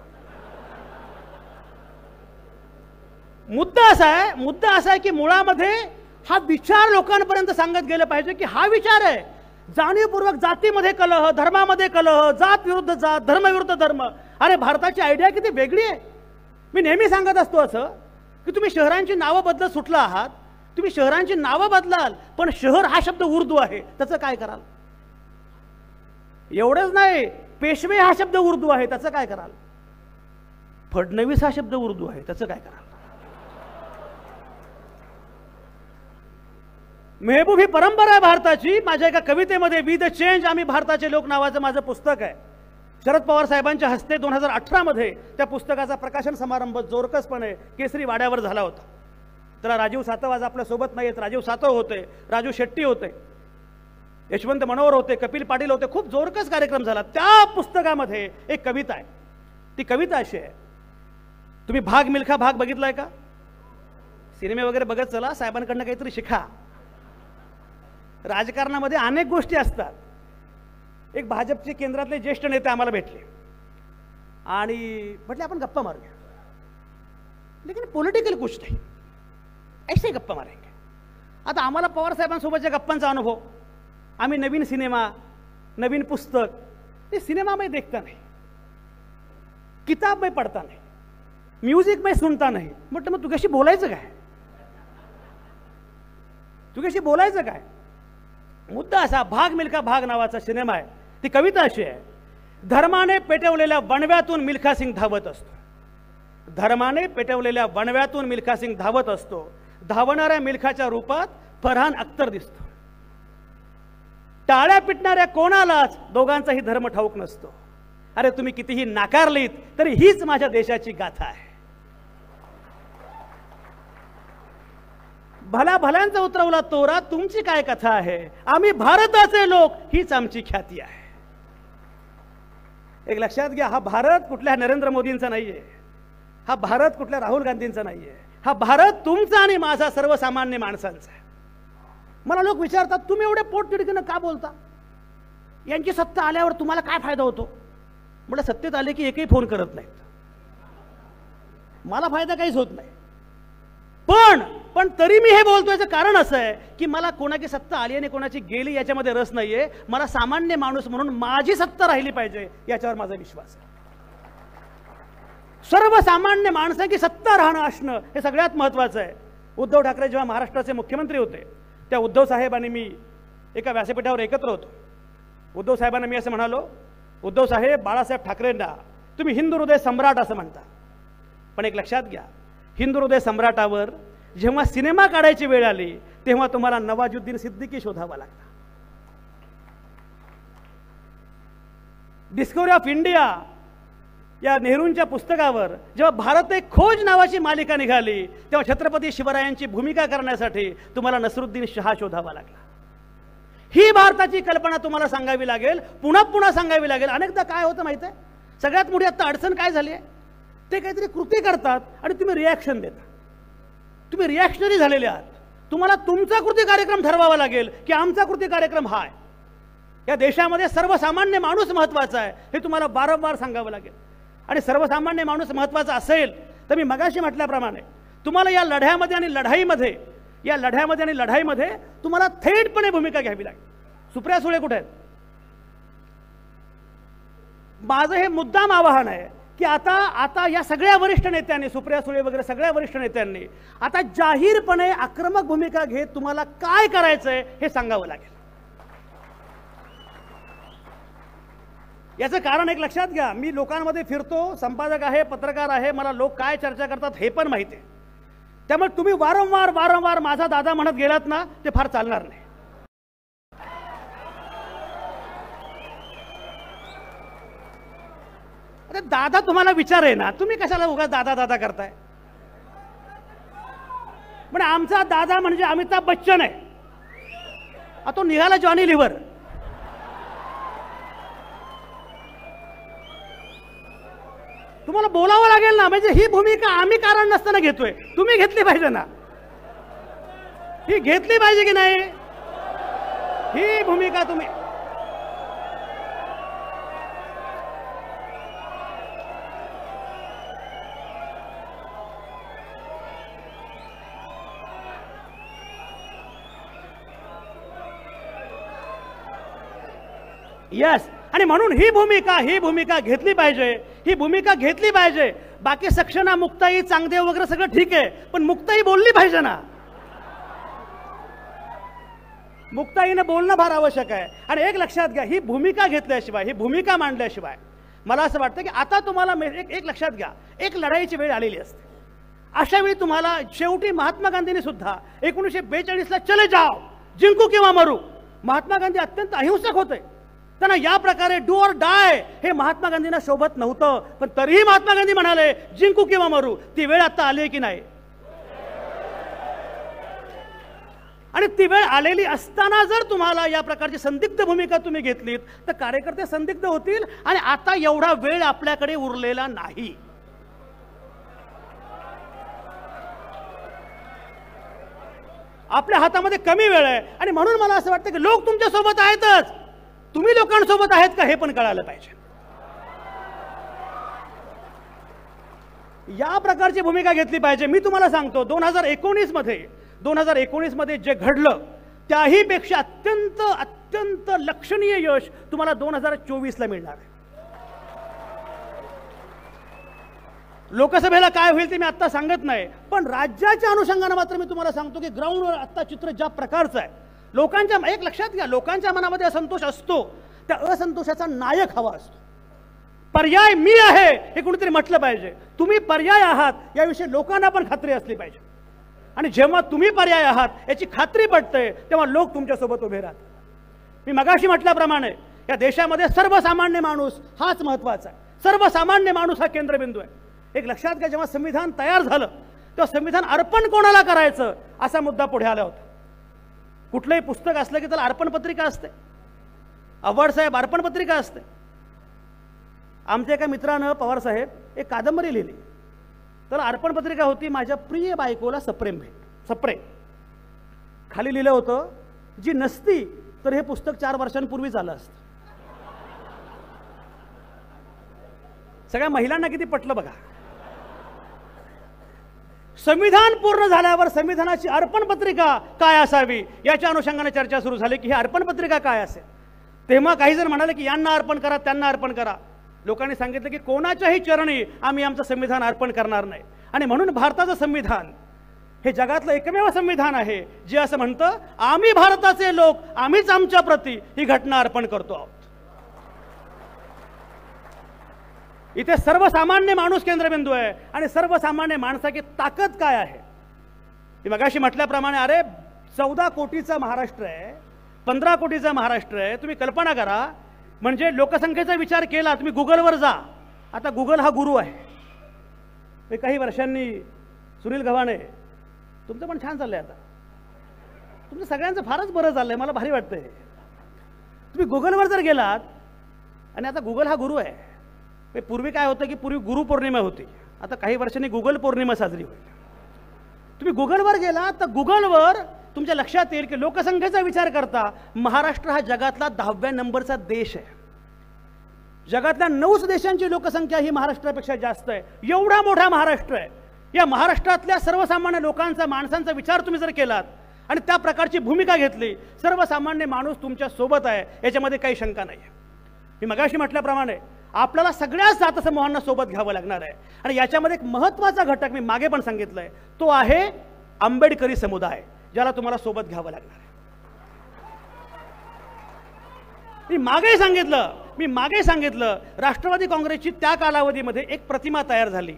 मुद्दा असा आहे की मुळामध्ये हा विचार लोकांपर्यंत सांगत गेलं पाहिजे की हा विचार आहे जाणीवपूर्वक जातीमध्ये कलह, धर्मामध्ये कलह, जात विरुद्ध जात, धर्म विरुद्ध धर्म. अरे भारताची आयडिया किती वेगळी आहे. मी नेहमी सांगत असतो असं की तुम्ही शहरांची नावं बदलत सुटला आहात, तुम्ही शहरांची नावं बदलाल पण शहर हा शब्द उर्दू आहे, त्याचं काय कराल? एवढंच नाही, पेशवे हा शब्द उर्दू आहे, त्याचं काय कराल? फडणवीस हा शब्द उर्दू आहे, त्याचं काय कराल? मेहबूब ही परंपरा आहे भारताची. माझ्या एका कवितेमध्ये वी द चेंज आम्ही भारताचे लोक नावाचं माझं पुस्तक आहे. शरद पवार साहेबांच्या हस्ते 2018 मध्ये त्या पुस्तकाचा प्रकाशन समारंभ जोरकसपणे केसरी वाड्यावर झाला होता. त्याला राजीव सातव आज आपल्या सोबत नाही आहेत. राजीव सातव होते, राजू शेट्टी होते, यशवंत मनोहर होते, कपिल पाटील होते. खूप जोरकस कार्यक्रम झाला. त्या पुस्तकामध्ये एक कविता आहे. ती कविता अशी आहे, तुम्ही भाग मिल्खा भाग बघितलाय का? सिनेमे वगैरे बघत चला, साहेबांकडनं काहीतरी शिका. राजकारणामध्ये अनेक गोष्टी असतात. एक भाजपचे केंद्रातले ज्येष्ठ नेते आम्हाला भेटले आणि म्हटले आपण गप्पा मारूया, लेकिन पॉलिटिकल कुछ नहीं, ऐसे गप्पा मारेंगे. आता आम्हाला पवार साहेबांसोबतच्या गप्पांचा अनुभव, आम्ही नवीन सिनेमा, नवीन पुस्तक, ते सिनेमा में देखता नहीं, किताब में पढ़ता नहीं, म्युझिक में सुनता नहीं. म्हटलं मग तुझ्याशी बोलायचं काय? तुझ्याशी बोलायचं काय? मुद्दा असा, भाग मिल्खा भाग नावाचा सिनेमा आहे. ती कविता अशी आहे, धर्माने पेटवलेल्या वणव्यातून मिल्खा सिंग धावत असतो. धर्माने पेटवलेल्या वणव्यातून मिल्खा सिंग धावत असतो. धावणाऱ्या मिल्खाच्या रूपात फरहान अख्तर दिसतो. टाळ्या पिटणाऱ्या कोणालाच दोघांचाही धर्म ठाऊक नसतो. अरे तुम्ही कितीही नाकारलीत तरी हीच माझ्या देशाची गाथा आहे. भल्या भल्यांचा उतरवला तोरा, तुमची काय कथा आहे, आम्ही भारताचे लोक, हीच आमची ख्याती आहे. एक लक्षात घ्या, हा भारत कुठल्या नरेंद्र मोदींचा नाहीये, हा भारत कुठल्या राहुल गांधींचा नाहीये, हा भारत तुमचा आणि माझा सर्वसामान्य माणसांचा आहे. मला लोक विचारतात, तुम्ही एवढे पोटतिडकीनं का बोलता, यांची सत्ता आल्यावर तुम्हाला काय फायदा होतो. मला सत्तेत आले की एकही फोन करत नाहीत, मला फायदा काहीच होत नाही. पण तरी मी हे बोलतोय कारण असं आहे की मला कोणाची सत्ता आली आणि कोणाची गेली याच्यामध्ये रस नाहीये. मला सामान्य माणूस म्हणून माझी सत्ता राहिली पाहिजे याच्यावर माझा विश्वास आहे. सर्वसामान्य माणसाची सत्ता राहणं असणं हे सगळ्यात महत्त्वाचं आहे. उद्धव ठाकरे जेव्हा महाराष्ट्राचे मुख्यमंत्री होते त्या उद्धव साहेब आणि मी एका व्यासपीठावर एकत्र होतो. उद्धव साहेबांना मी असं म्हणालो, उद्धव साहेब, बाळासाहेब ठाकरेंना तुम्ही हिंदू हृदय सम्राट असं म्हणता, पण एक लक्षात घ्या, हिंदू हृदय सम्राटावर जेव्हा सिनेमा काढायची वेळ आली तेव्हा तुम्हाला नवाजुद्दीन सिद्दीकी शोधावा लागला. डिस्कवरी ऑफ इंडिया या नेहरूंच्या पुस्तकावर जेव्हा भारत एक खोज नावाची मालिका निघाली तेव्हा छत्रपती शिवरायांची भूमिका करण्यासाठी तुम्हाला नसरुद्दीन शहा शोधावा लागला. ही भारताची कल्पना तुम्हाला सांगावी लागेल, पुन्हा पुन्हा सांगावी लागेल. अनेकदा काय होतं माहिती आहे, सगळ्यात मोठी आता अडचण काय झाली आहे, ते काहीतरी कृती करतात आणि तुम्ही रिॲक्शन देता. तुम्ही रिॲक्शनरी झालेले आहात. तुम्हाला तुमचा कृती कार्यक्रम ठरवावा लागेल की आमचा कृती कार्यक्रम हा आहे. या देशामध्ये सर्वसामान्य माणूस महत्त्वाचा आहे हे तुम्हाला वारंवार सांगावं लागेल. आणि सर्वसामान्य माणूस महत्त्वाचा असेल तर मी मगाशी म्हटल्याप्रमाणे तुम्हाला या लढ्यामध्ये आणि लढाईमध्ये तुम्हाला थेटपणे भूमिका घ्यावी लागेल. सुप्रिया सुळे कुठे आहेत? माझं हे मुद्दाम आवाहन आहे की आता या सगळ्या वरिष्ठ नेत्यांनी, सुप्रिया सुळे वगैरे सगळ्या वरिष्ठ नेत्यांनी आता जाहीरपणे आक्रमक भूमिका घेत तुम्हाला काय करायचंय हे सांगावं लागेल. याचं कारण एक लक्षात घ्या, मी लोकांमध्ये फिरतो, संपादक आहे, पत्रकार आहे, मला लोक काय चर्चा करतात हे पण माहिती आहे. त्यामुळे तुम्ही वारंवार माझा दादा म्हणत गेलात ना, ते फार चालणार नाही. अरे दादा तुम्हाला विचारे ना, तुम्ही कशाला उगाच दादा दादा करताय. म्हणजे आमचा दादा म्हणजे अमिताभ बच्चन आहे, तो निघाला जॉनी लिव्हर. तुम्हाला बोलावं लागेल ना, म्हणजे ही भूमिका आम्ही कारण नसताना घेतोय, तुम्ही घेतली पाहिजे ना. ही घेतली पाहिजे की नाही ही भूमिका तुम्ही. यस, आणि म्हणून ही भूमिका घेतली पाहिजे. बाकी सक्सेना, मुक्ताई, चांगदेव वगैरे सगळं ठीक आहे, पण मुक्ताई बोलली पाहिजे ना. मुक्ताईने बोलणं फार आवश्यक आहे. आणि एक लक्षात घ्या, ही भूमिका घेतल्याशिवाय, ही भूमिका मांडल्याशिवाय मला असं वाटतं की आता तुम्हाला एक लक्षात घ्या, एक लढाईची वेळ आलेली असते. अशा वेळी तुम्हाला शेवटी महात्मा गांधींनी सुद्धा 1942ला चले जाओ, जिंकू किंवा मरू, महात्मा गांधी अत्यंत अहिंसक होते. त्यांना या प्रकारे डू ऑर डाय हे महात्मा गांधींना शोभत नव्हतं, पण तरीही महात्मा गांधी म्हणाले जिंकू किंवा मरू. ती वेळ आता आली की नाही? आणि ती वेळ आलेली असताना जर तुम्हाला या प्रकारची संदिग्ध भूमिका तुम्ही घेतलीत तर कार्यकर्ते संदिग्ध होतील. आणि आता एवढा वेळ आपल्याकडे उरलेला नाही. आपल्या हातामध्ये कमी वेळ आहे. आणि म्हणून मला असं वाटतं की लोक तुमच्या सोबत आहेतच, तुम्ही लोकांसोबत आहेत का हे पण कळायला पाहिजे. या प्रकारची भूमिका घेतली पाहिजे. मी तुम्हाला सांगतो 2019 मध्ये जे घडलं त्याहीपेक्षा अत्यंत लक्षणीय यश तुम्हाला 2024ला मिळणार आहे. लोकसभेला काय होईल ते मी आता सांगत नाही, पण राज्याच्या अनुषंगाने मात्र मी तुम्हाला सांगतो की ग्राउंडवर आता चित्र ज्या प्रकारचं आहे, लोकांच्या, एक लक्षात घ्या, लोकांच्या मनामध्ये असंतोष असतो, त्या असंतोषाचा नायक हवा असतो. पर्याय मी आहे हे कुणीतरी म्हटलं पाहिजे. तुम्ही पर्याय आहात याविषयी लोकांना पण खात्री असली पाहिजे. आणि जेव्हा तुम्ही पर्याय आहात याची खात्री पटते तेव्हा लोक तुमच्यासोबत उभे राहतात. मी मगाशी म्हटल्याप्रमाणे या देशामध्ये सर्वसामान्य माणूस हाच महत्त्वाचा आहे. सर्वसामान्य माणूस हा केंद्रबिंदू आहे. एक लक्षात घ्या, जेव्हा संविधान तयार झालं तेव्हा संविधान अर्पण कोणाला करायचं असा मुद्दा पुढे आला होता. कुठलंही पुस्तक असलं की त्याला अर्पण पत्रिका असते, आव्हाड साहेब अर्पण पत्रिका असते. आमच्या एका मित्रानं पवार साहेब एक कादंबरी लिहिली, त्याला अर्पण पत्रिका होती माझ्या प्रिय बायकोला सप्रेम भेट. सप्रेम खाली लिहिलं होतं, जी नसती तर हे पुस्तक 4 वर्षांपूर्वी झालं असतं. सगळ्या महिलांना किती पटलं बघा. संविधान पूर्ण झाल्यावर संविधानाची अर्पण पत्रिका काय असावी याच्या अनुषंगाने चर्चा सुरू झाली की ही अर्पण पत्रिका काय असेल. तेव्हा काही जण म्हणाले की यांना अर्पण करा, त्यांना अर्पण करा. लोकांनी सांगितलं की कोणाच्याही चरणी आम्ही आमचं संविधान अर्पण करणार नाही. आणि म्हणून भारताचं संविधान हे जगातलं एकमेव संविधान आहे जे असं म्हणतं, आम्ही भारताचे लोक, आम्हीच आमच्या प्रती ही घटना अर्पण करतो आहोत. इथे सर्वसामान्य माणूस केंद्रबिंदू आहे आणि सर्वसामान्य माणसाची ताकद काय आहे. मी मगाशी म्हटल्याप्रमाणे अरे 14 कोटीचा महाराष्ट्र आहे, 15 कोटीचा महाराष्ट्र आहे. तुम्ही कल्पना करा, म्हणजे लोकसंख्येचा विचार केला, तुम्ही गुगलवर जा. आता गुगल हा गुरु आहे. काही वर्षांनी सुनील गव्हाणे, तुमचं पण छान चाललंय, आता तुमचं सगळ्यांचं फारच बरं चाललंय, मला भारी वाटतंय. तुम्ही गुगलवर जर गेलात, आणि आता गुगल हा गुरु आहे. पूर्वी काय होतं की पूर्वी गुरुपौर्णिमा होती, आता काही वर्षांनी गुगल पौर्णिमा साजरी होईल. तुम्ही गुगलवर गेलात तर गुगलवर तुमच्या लक्षात येईल की लोकसंख्येचा विचार करता महाराष्ट्र हा जगातला 10व्या नंबरचा देश आहे. जगातल्या 9 देशांची लोकसंख्या ही महाराष्ट्रापेक्षा जास्त आहे. एवढा मोठा महाराष्ट्र आहे. या महाराष्ट्रातल्या सर्वसामान्य लोकांचा, माणसांचा विचार तुम्ही जर केलात आणि त्या प्रकारची भूमिका घेतली, सर्वसामान्य माणूस तुमच्या सोबत आहे, याच्यामध्ये काही शंका नाही आहे. मी मगाशी म्हटल्याप्रमाणे आपल्याला सगळ्याच जातसमूहांना सोबत घ्यावं लागणार आहे. आणि याच्यामध्ये एक महत्त्वाचा घटक मी मागे पण सांगितलंय, तो आहे आंबेडकरी समुदाय, ज्याला तुम्हाला सोबत घ्यावं लागणार आहे. मी मागे सांगितलं राष्ट्रवादी काँग्रेसची त्या कालावधीमध्ये एक प्रतिमा तयार झाली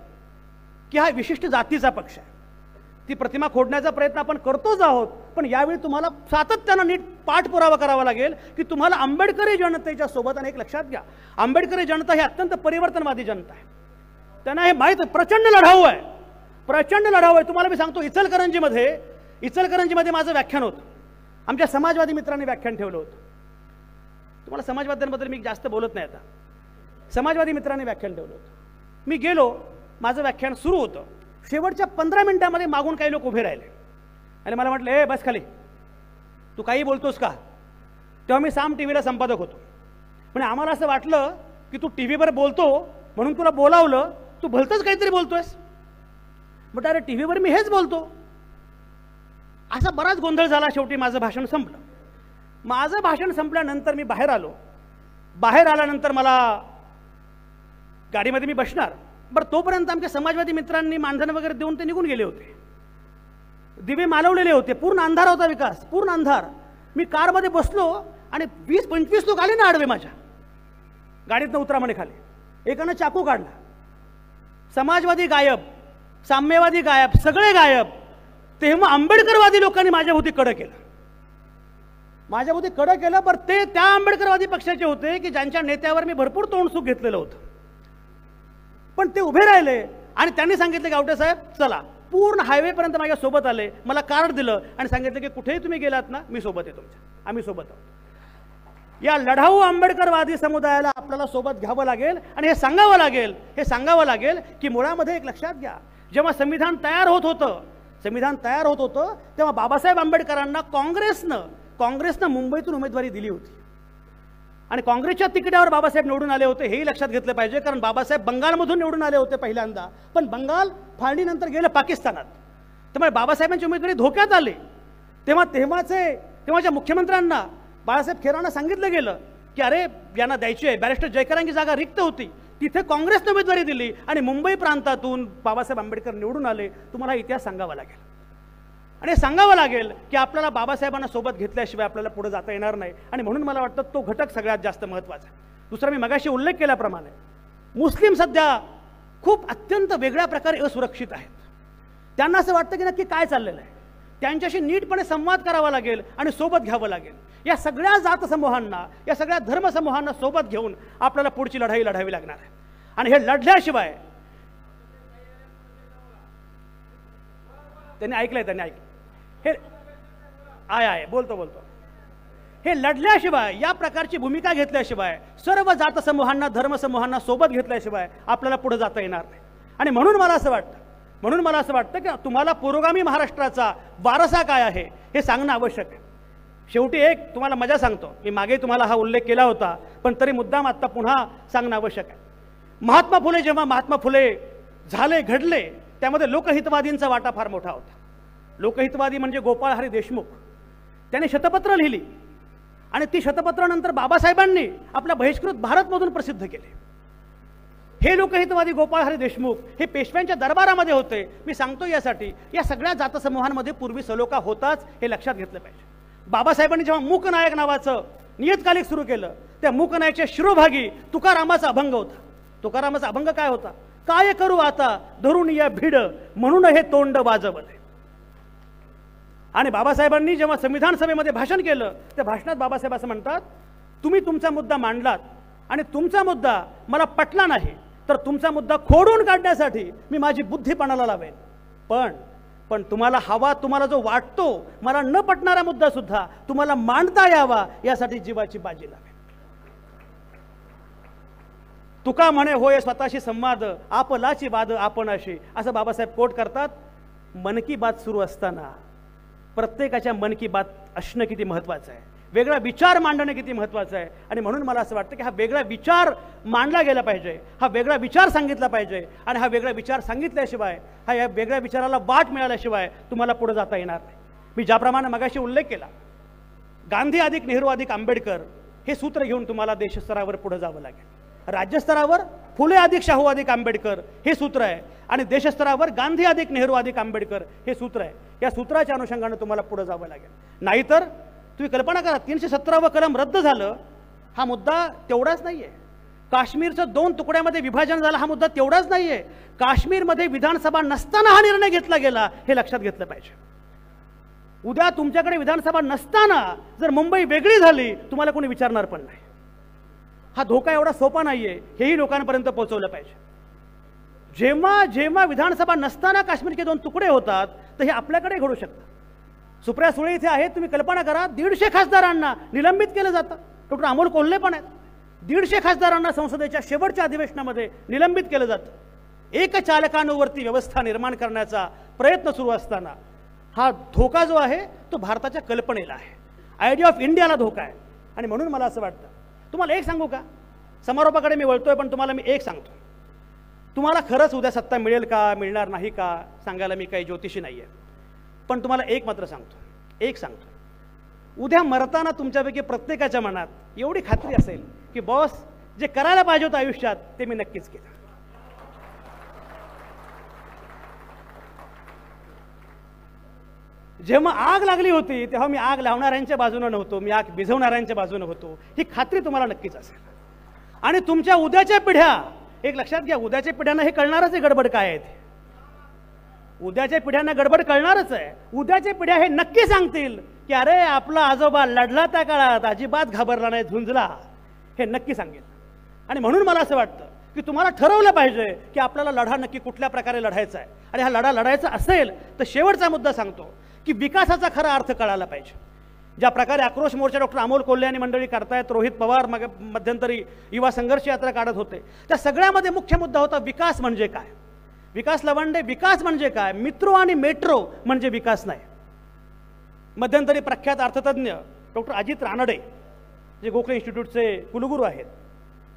की हा विशिष्ट जातीचा पक्ष आहे. ती प्रतिमा खोडण्याचा प्रयत्न आपण करतोच आहोत, पण यावेळी तुम्हाला सातत्यानं नीट पाठपुरावा करावा लागेल की तुम्हाला आंबेडकरी जनतेच्या सोबत. आणि एक लक्षात घ्या, आंबेडकरी जनता ही अत्यंत परिवर्तनवादी जनता आहे. त्यांना हे माहीत, प्रचंड लढाऊ आहे, प्रचंड लढाऊ आहे. तुम्हाला मी सांगतो, इचलकरंजीमध्ये माझं व्याख्यान होतं. आमच्या समाजवादी मित्रांनी व्याख्यान ठेवलं होतं. तुम्हाला समाजवाद्यांबद्दल मी जास्त बोलत नाही आता. समाजवादी मित्रांनी व्याख्यान ठेवलं होतं. मी गेलो, माझं व्याख्यान सुरू होतं. शेवटच्या 15 मिनिटांमध्ये मागून काही लोक उभे राहिले आणि मला म्हटलं, ए बस खाली, तू काही बोलतोस का. तेव्हा मी साम टीव्हीला संपादक होतो. म्हणजे आम्हाला असं वाटलं की तू टीव्हीवर बोलतो म्हणून तुला बोलावलं, तू भलतंच काहीतरी बोलतोयस. बट अरे टीव्हीवर मी हेच बोलतो. असा बराच गोंधळ झाला. शेवटी माझं भाषण संपलं. माझं भाषण संपल्यानंतर मी बाहेर आलो. बाहेर आल्यानंतर मला गाडीमध्ये मी बसणार, बरं तोपर्यंत आमच्या समाजवादी मित्रांनी मानधन वगैरे देऊन ते निघून गेले होते. दिवे मालवलेले होते, पूर्ण अंधार होता, विकास पूर्ण अंधार. मी कारमध्ये बसलो आणि 20-25 लोक आले ना आडवे माझ्या गाडीतनं उतरा म्हणे खाली. एकानं चाकू काढला. समाजवादी गायब, साम्यवादी गायब, सगळे गायब. तेव्हा आंबेडकरवादी लोकांनी माझ्याभोवती कडं केलं. बरं ते त्या आंबेडकरवादी पक्षाचे होते की ज्यांच्या नेत्यावर मी भरपूर तोंडसुख घेतलेलं होतं. पण ते उभे राहिले आणि त्यांनी सांगितलं की गावटे साहेब चला, पूर्ण हायवेपर्यंत माझ्या सोबत आले. मला कार्ड दिलं आणि सांगितलं की कुठेही तुम्ही गेलात ना, मी सोबत आहे तुमच्या, आम्ही सोबत आहोत. या लढाऊ आंबेडकरवादी समुदायाला आपल्याला सोबत घ्यावं लागेल. आणि हे सांगावं लागेल की मुळामध्ये एक लक्षात घ्या, जेव्हा संविधान तयार होत होतं तेव्हा बाबासाहेब आंबेडकरांना काँग्रेसनं मुंबईतून उमेदवारी दिली होती. आणि काँग्रेसच्या तिकिटावर बाबासाहेब निवडून आले होते, हेही लक्षात घेतलं पाहिजे. कारण बाबासाहेब बंगालमधून निवडून आले होते पहिल्यांदा, पण बंगाल फाळणीनंतर गेलं पाकिस्तानात. त्यामुळे बाबासाहेबांची उमेदवारी धोक्यात आली. तेव्हाच्या मुख्यमंत्र्यांना, बाळासाहेब खेरांना सांगितलं गेलं की अरे यांना द्यायची आहे. बॅरिस्टर जयकरांची जागा रिक्त होती, तिथे काँग्रेसने उमेदवारी दिली आणि मुंबई प्रांतातून बाबासाहेब आंबेडकर निवडून आले. तुम्हाला इतिहास सांगावा लागेल. आणि सांगावं लागेल की आपल्याला बाबासाहेबांना सोबत घेतल्याशिवाय आपल्याला पुढे जाता येणार नाही. आणि म्हणून मला वाटतं तो घटक सगळ्यात जास्त महत्त्वाचा आहे. दुसरा, मी मगाशी उल्लेख केल्याप्रमाणे मुस्लिम सध्या खूप अत्यंत वेगळ्या प्रकारे असुरक्षित आहेत. त्यांना असं वाटतं की नक्की काय चाललेलं आहे. त्यांच्याशी नीटपणे संवाद करावा लागेल आणि सोबत घ्यावं लागेल. या सगळ्या जातसमूहांना, या सगळ्या धर्मसमूहांना सोबत घेऊन आपल्याला पुढची लढाई लढावी लागणार आहे. आणि हे लढल्याशिवाय त्यांनी ऐकलंय, त्यांनी ऐकलं. हे आहे बोलतो. हे लढल्याशिवाय, या प्रकारची भूमिका घेतल्याशिवाय, सर्व जातसमूहांना धर्मसमूहांना सोबत घेतल्याशिवाय आपल्याला पुढे जाता येणार नाही. आणि म्हणून मला असं वाटतं की तुम्हाला पुरोगामी महाराष्ट्राचा वारसा काय आहे हे सांगणं आवश्यक आहे. शेवटी एक तुम्हाला मजा सांगतो, मी मागे तुम्हाला हा उल्लेख केला होता, पण तरी मुद्दाम आता पुन्हा सांगणं आवश्यक आहे. जेव्हा महात्मा फुले झाले, घडले, त्यामध्ये लोकहितवादींचा वाटा फार मोठा होता. लोकहितवादी म्हणजे गोपाळ हरी देशमुख. त्याने शतपत्र लिहिली आणि ती शतपत्रानंतर बाबासाहेबांनी आपल्या बहिष्कृत भारतमधून प्रसिद्ध केले. हे लोकहितवादी गोपाळ हरी देशमुख हे पेशव्यांच्या दरबारामध्ये होते. मी सांगतो यासाठी, या सगळ्या जातसमूहांमध्ये पूर्वी सलोखा होताच हे लक्षात घेतलं पाहिजे. बाबासाहेबांनी जेव्हा मूकनायक नावाचं नियतकालिक सुरू केलं, त्या मूकनायकच्या शिरोभागी तुकारामाचा अभंग होता. तुकारामाचा अभंग काय होता? काय करू आता धरून या भिड, म्हणून हे तोंड वाजवले. आणि बाबासाहेबांनी जेव्हा संविधान सभेमध्ये भाषण केलं, त्या भाषणात बाबासाहेब असं म्हणतात, तुम्ही तुमचा मुद्दा मांडलात आणि तुमचा मुद्दा मला पटला नाही, तर तुमचा मुद्दा खोडून काढण्यासाठी मी माझी बुद्धी पणाला लावेन. पण तुम्हाला हवा, तुम्हाला जो वाटतो मला न पटणारा मुद्दा सुद्धा तुम्हाला मांडता यावा, यासाठी जीवाची बाजी लावेन. तुका म्हणे होय स्वतःशी संवाद, आपलाची वाद आपणाशी, असं बाबासाहेब कोट करतात. मन की बात सुरू असताना प्रत्येकाच्या मन की बात असणं किती महत्त्वाचं आहे, वेगळा विचार मांडणं किती महत्त्वाचं आहे. आणि म्हणून मला असं वाटतं की हा वेगळा विचार मांडला गेला पाहिजे, हा वेगळा विचार सांगितला पाहिजे. आणि हा वेगळा विचार सांगितल्याशिवाय, या वेगळ्या विचाराला वाट मिळाल्याशिवाय तुम्हाला पुढे जाता येणार नाही. मी ज्याप्रमाणे मगाशी उल्लेख केला, गांधी अधिक नेहरू अधिक आंबेडकर हे सूत्र घेऊन तुम्हाला देशस्तरावर पुढे जावं लागेल. राज्यस्तरावर फुले अधिक शाहू अधिक आंबेडकर हे सूत्र आहे, आणि देशस्तरावर गांधी अधिक नेहरू अधिक आंबेडकर हे सूत्र आहे. या सूत्राच्या अनुषंगाने तुम्हाला पुढे जावं लागेल. नाहीतर तुम्ही कल्पना करा, 317 कलम रद्द झालं, हा मुद्दा तेवढाच नाहीये. काश्मीरचं 2 तुकड्यामध्ये विभाजन झालं, हा मुद्दा तेवढाच नाहीये. काश्मीरमध्ये विधानसभा नसताना हा निर्णय घेतला गेला, हे लक्षात घेतलं पाहिजे. उद्या तुमच्याकडे विधानसभा नसताना जर मुंबई वेगळी झाली, तुम्हाला कोणी विचारणार पण नाही. हा धोका एवढा सोपा नाहीये, हेही लोकांपर्यंत पोहोचवलं पाहिजे. जेव्हा विधानसभा नसताना काश्मीरचे 2 तुकडे होतात, तर हे आपल्याकडे घडू शकतं. सुप्रिया सुळे इथे आहेत, तुम्ही कल्पना करा, 150 खासदारांना निलंबित केलं जातं. डॉक्टर अमोल कोल्हे पण आहेत. 150 खासदारांना संसदेच्या शेवटच्या अधिवेशनामध्ये निलंबित केलं जातं. एक चालकांवरती व्यवस्था निर्माण करण्याचा प्रयत्न सुरू असताना हा धोका जो आहे तो भारताच्या कल्पनेला आहे, आयडिया ऑफ इंडियाला धोका आहे. आणि म्हणून मला असं वाटतं, तुम्हाला एक सांगू का, समारोपाकडे मी वळतोय, पण तुम्हाला मी एक सांगतो, तुम्हाला खरंच उद्या सत्ता मिळेल का, मिळणार नाही का सांगायला मी काही ज्योतिषी नाही आहे. पण तुम्हाला एक मात्र सांगतो, उद्या मरताना तुमच्यापैकी प्रत्येकाच्या मनात एवढी खात्री असेल की बॉस, जे करायला पाहिजे होतं आयुष्यात ते मी नक्कीच केलं. जेव्हा आग लागली होती तेव्हा मी आग लावणाऱ्यांच्या बाजूने नव्हतो, मी आग विझवणाऱ्यांच्या बाजूने होतो, ही खात्री तुम्हाला नक्कीच असेल. आणि तुमच्या उद्याच्या पिढ्या, एक लक्षात घ्या, उद्याच्या पिढ्यांना हे कळणारच आहे गडबड काय आहे ते. उद्याच्या पिढ्यांना गडबड कळणारच आहे. उद्याच्या पिढ्या हे नक्की सांगतील की अरे आपला आजोबा लढला त्या काळात, अजिबात घाबरला नाही, झुंजला, हे नक्की सांगेल. आणि म्हणून मला असं वाटतं की तुम्हाला ठरवलं पाहिजे की आपल्याला लढा नक्की कुठल्या प्रकारे लढायचा आहे. आणि हा लढा लढायचा असेल तर शेवटचा मुद्दा सांगतो की विकासाचा खरा अर्थ कळायला पाहिजे. ज्या प्रकारे आक्रोश मोर्चा डॉक्टर अमोल कोल्हे आणि मंडळी करतायत, रोहित पवार मध्यंतरी युवा संघर्ष यात्रा काढत होते, त्या सगळ्यामध्ये मुख्य मुद्दा होता विकास म्हणजे काय. विकास लवंडे, विकास म्हणजे काय, मित्रो आणि मेट्रो म्हणजे विकास नाही. मध्यंतरी प्रख्यात अर्थतज्ञ डॉक्टर अजित रानडे, जे गोखले इन्स्टिट्यूटचे कुलगुरू आहेत,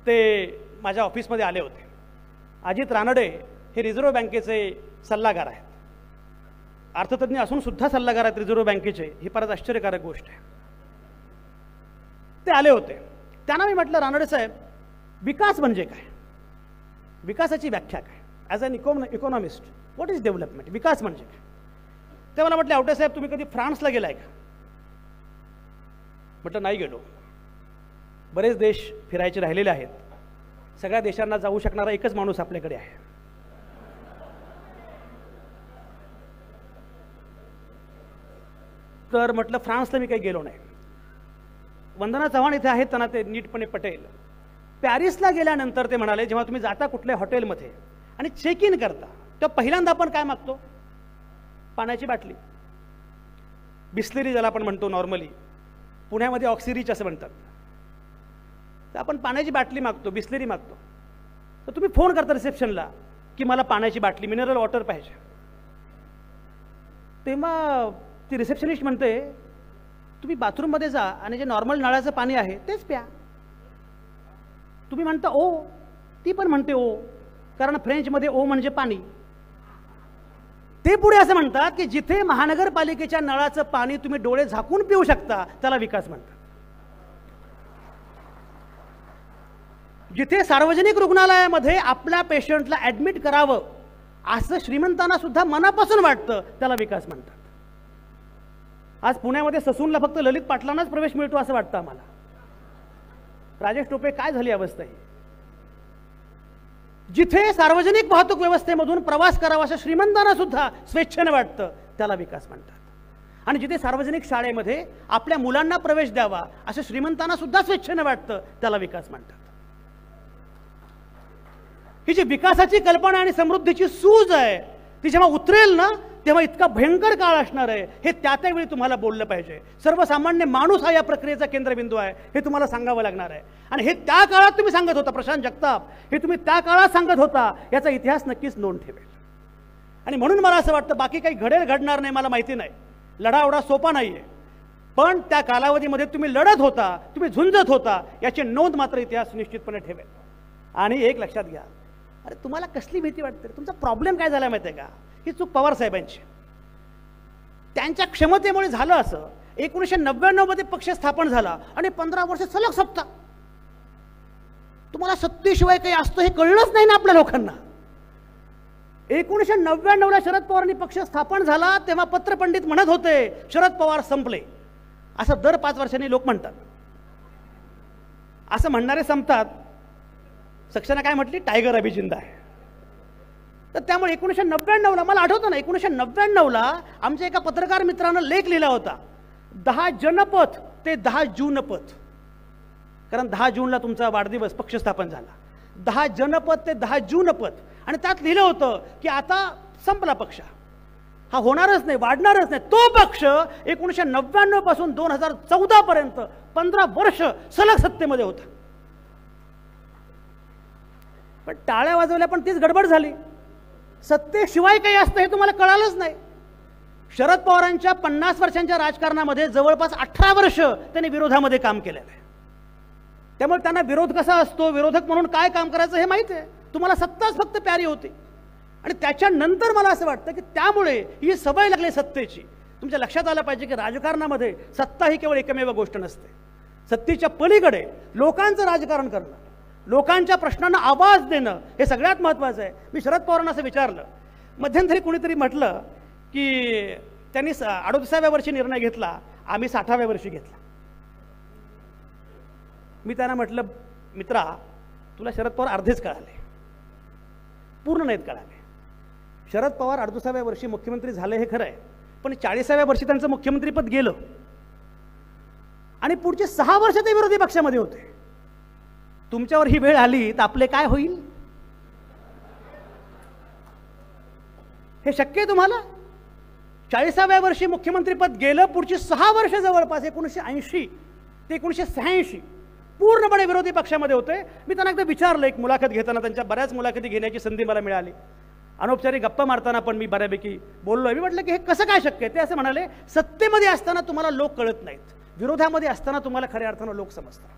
ते माझ्या ऑफिसमध्ये आले होते. अजित रानडे हे रिझर्व्ह बँकेचे सल्लागार आहेत. अर्थतज्ञ असून सुद्धा सल्लागार आहेत रिझर्व्ह बँकेचे, ही फारच आश्चर्यकारक गोष्ट आहे. ते आले होते. त्यांना मी म्हटलं, रानडे साहेब, विकास म्हणजे काय, विकासाची व्याख्या काय, as an economist what is development, विकास म्हणजे काय. ते मला म्हटले, आवटे साहेब तुम्ही कधी फ्रान्सला गेलाय का. म्हटलं नाही गेलो. बरेच देश फिरायचे राहिलेले आहेत, सगळ्या देशांना जाऊ शकणारा एकच माणूस आपल्याकडे आहे. तर म्हटलं फ्रान्सला मी काही गेलो नाही. वंदना चव्हाण इथे आहेत, त्यांना ते नीटपणे पटेल. पॅरिसला गेल्यानंतर ते म्हणाले, जेव्हा तुम्ही जाता कुठल्या हॉटेलमध्ये आणि चेक इन करता तेव्हा पहिल्यांदा आपण काय मागतो, पाण्याची बाटली, बिस्लेरी ज्याला आपण म्हणतो नॉर्मली, पुण्यामध्ये ऑक्सिरीच असं म्हणतात. तर आपण पाण्याची बाटली मागतो, बिस्लेरी मागतो, तर तुम्ही फोन करता रिसेप्शनला की मला पाण्याची बाटली, मिनरल वॉटर पाहिजे. तेव्हा ती रिसेप्शनिस्ट म्हणते तुम्ही बाथरूममध्ये जा आणि जे नॉर्मल नळाचं पाणी आहे तेच प्या. तुम्ही म्हणता ओ, ती पण म्हणते ओ, कारण फ्रेंचमध्ये ओ म्हणजे पाणी. ते पुढे असं म्हणतात की जिथे महानगरपालिकेच्या नळाचं पाणी तुम्ही डोळे झाकून पिऊ शकता त्याला विकास म्हणतात. जिथे सार्वजनिक रुग्णालयामध्ये आपल्या पेशंटला ऍडमिट करावं असं श्रीमंतांना सुद्धा मनापासून वाटतं त्याला विकास म्हणतात. आज पुण्यामध्ये ससूनला फक्त ललित पाटलांनाच प्रवेश मिळतो असं वाटतं आम्हाला. राजेश टोपे, काय झाली अवस्था ही? जिथे सार्वजनिक वाहतूक व्यवस्थेमधून प्रवास करावा असं श्रीमंतांना सुद्धा स्वेच्छेने वाटतं त्याला विकास म्हणतात. आणि जिथे सार्वजनिक शाळेमध्ये आपल्या मुलांना प्रवेश द्यावा असं श्रीमंतांना सुद्धा स्वेच्छेने वाटतं त्याला विकास म्हणतात. ही जी विकासाची कल्पना आणि समृद्धीची सूज आहे ती जेव्हा उतरेल ना तेव्हा इतका भयंकर काळ असणार आहे हे त्यावेळी तुम्हाला बोललं पाहिजे. सर्वसामान्य माणूस हा या प्रक्रियेचा केंद्रबिंदू आहे हे तुम्हाला सांगावं लागणार आहे. आणि हे त्या काळात तुम्ही सांगत होता, प्रशांत जगताप, हे तुम्ही त्या काळात सांगत होता, याचा इतिहास नक्कीच नोंद ठेवेल. आणि म्हणून मला असं वाटतं बाकी काही घडेल घडणार नाही मला माहिती नाही, लढा एवढा सोपा नाहीये, पण त्या कालावधीमध्ये तुम्ही लढत होता, तुम्ही झुंजत होता याची नोंद मात्र इतिहास निश्चितपणे ठेवेल. आणि एक लक्षात घ्या, अरे तुम्हाला कसली भीती वाटते? तुमचा प्रॉब्लेम काय झाला माहिती आहे का? ही चूक पवार साहेबांची. त्यांच्या क्षमतेमुळे झालं असं. 1999 मध्ये पक्ष स्थापन झाला आणि 15 वर्ष सलग सत्ता. तुम्हाला सत्तेशिवाय काही असतं हे कळलंच नाही ना आपल्या लोकांना. 1999 ला शरद पवारांनी पक्ष स्थापन झाला तेव्हा पत्रपंडित म्हणत होते शरद पवार संपले, असं दर 5 वर्षांनी लोक म्हणतात. असं म्हणणारे संपतात. सक्सेना काय म्हटली? टायगर अभी जिंदा है. तर त्यामुळे 1999 ला मला आठवतं ना, 1999 ला आमच्या एका पत्रकार मित्रानं लेख लिहिला होता, 10 जनपथ ते 10 जूनपथ, कारण 10 जूनला तुमचा वाढदिवस पक्ष स्थापन झाला. 10 जनपथ ते 10 जूनपथ. आणि त्यात लिहिलं होतं की आता संपला पक्ष, हा होणारच नाही, वाढणारच नाही. तो पक्ष 1999 पासून 2014 पर्यंत 15 वर्ष सलग सत्तेमध्ये होता. पण टाळ्या वाजवल्या पण तीच गडबड झाली. सत्तेशिवाय काही असतं हे तुम्हाला कळालंच नाही. शरद पवारांच्या 50 वर्षांच्या राजकारणामध्ये जवळपास 18 वर्ष त्यांनी विरोधामध्ये काम केलेलं आहे. त्यामुळे त्यांना विरोध कसा असतो, विरोधक म्हणून काय काम करायचं हे माहिती आहे. तुम्हाला सत्ताच फक्त प्यारी होती. आणि त्याच्यानंतर मला असं वाटतं की त्यामुळे ही सवय लागली सत्तेची. तुमच्या लक्षात आलं पाहिजे की राजकारणामध्ये सत्ता ही केवळ एकमेव गोष्ट नसते. सत्तेच्या पलीकडे लोकांचं राजकारण करणं, लोकांच्या प्रश्नांना आवाज देणं हे सगळ्यात महत्त्वाचं आहे. मी शरद पवारांना असं विचारलं, मध्यंतरी कुणीतरी म्हटलं की त्यांनी 38व्या वर्षी निर्णय घेतला, आम्ही 60व्या वर्षी घेतला. मी त्यांना म्हटलं, मित्रा तुला शरद पवार अर्धेच कळाले, पूर्ण नाहीत कळाले. शरद पवार 38व्या वर्षी मुख्यमंत्री झाले हे खरं आहे, पण 40व्या वर्षी त्यांचं मुख्यमंत्रीपद गेलं आणि पुढचे 6 वर्ष ते विरोधी पक्षामध्ये होते. तुमच्यावर ही वेळ आली तर आपले काय होईल? हे शक्य आहे तुम्हाला? 40व्या वर्षी मुख्यमंत्रीपद गेलं, पुढची 6 वर्ष जवळपास 1980 ते 1986 पूर्णपणे विरोधी पक्षामध्ये होते. मी त्यांना एकदा विचारलं, एक मुलाखत घेताना, त्यांच्या बऱ्याच मुलाखती घेण्याची संधी मला मिळाली, अनौपचारिक गप्पा मारताना पण मी बऱ्यापैकी बोललोय. मी म्हटलं की हे कसं काय शक्य आहे? ते असं म्हणाले, सत्तेमध्ये असताना तुम्हाला लोक कळत नाहीत, विरोधामध्ये असताना तुम्हाला खऱ्या अर्थानं लोक समजतात.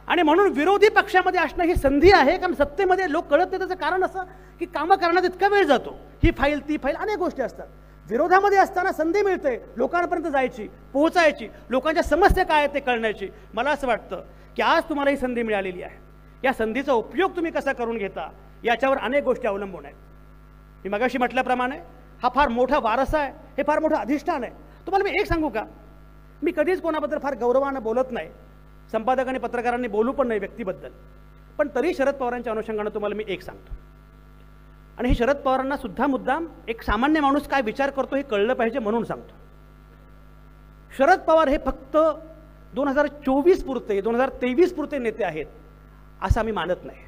आणि म्हणून विरोधी पक्षामध्ये असणं ही संधी आहे, कारण सत्तेमध्ये लोक कळत नाही. त्याचं कारण असं की कामं करण्यात इतका वेळ जातो, ही फाईल ती फाईल अनेक गोष्टी असतात. विरोधामध्ये असताना संधी मिळते लोकांपर्यंत जायची, पोहोचायची, लोकांच्या समस्या काय आहेत ते कळण्याची. मला असं वाटतं की आज तुम्हाला ही संधी मिळालेली आहे. या संधीचा उपयोग तुम्ही कसा करून घेता याच्यावर अनेक गोष्टी अवलंबून आहेत. मी मगाशी म्हटल्याप्रमाणे हा फार मोठा वारसा आहे, हे फार मोठं अधिष्ठान आहे. तुम्हाला मी एक सांगू का, मी कधीच कोणाबद्दल फार गौरवानं बोलत नाही, संपादक आणि पत्रकारांनी बोलू पण नाही व्यक्तीबद्दल, पण तरी शरद पवारांच्या अनुषंगानं तुम्हाला मी एक सांगतो. आणि हे शरद पवारांना सुद्धा मुद्दाम एक सामान्य माणूस काय विचार करतो हे कळलं पाहिजे म्हणून सांगतो. शरद पवार हे फक्त 2024 पुरते 2023 पुरते नेते आहेत असं आम्ही मानत नाही.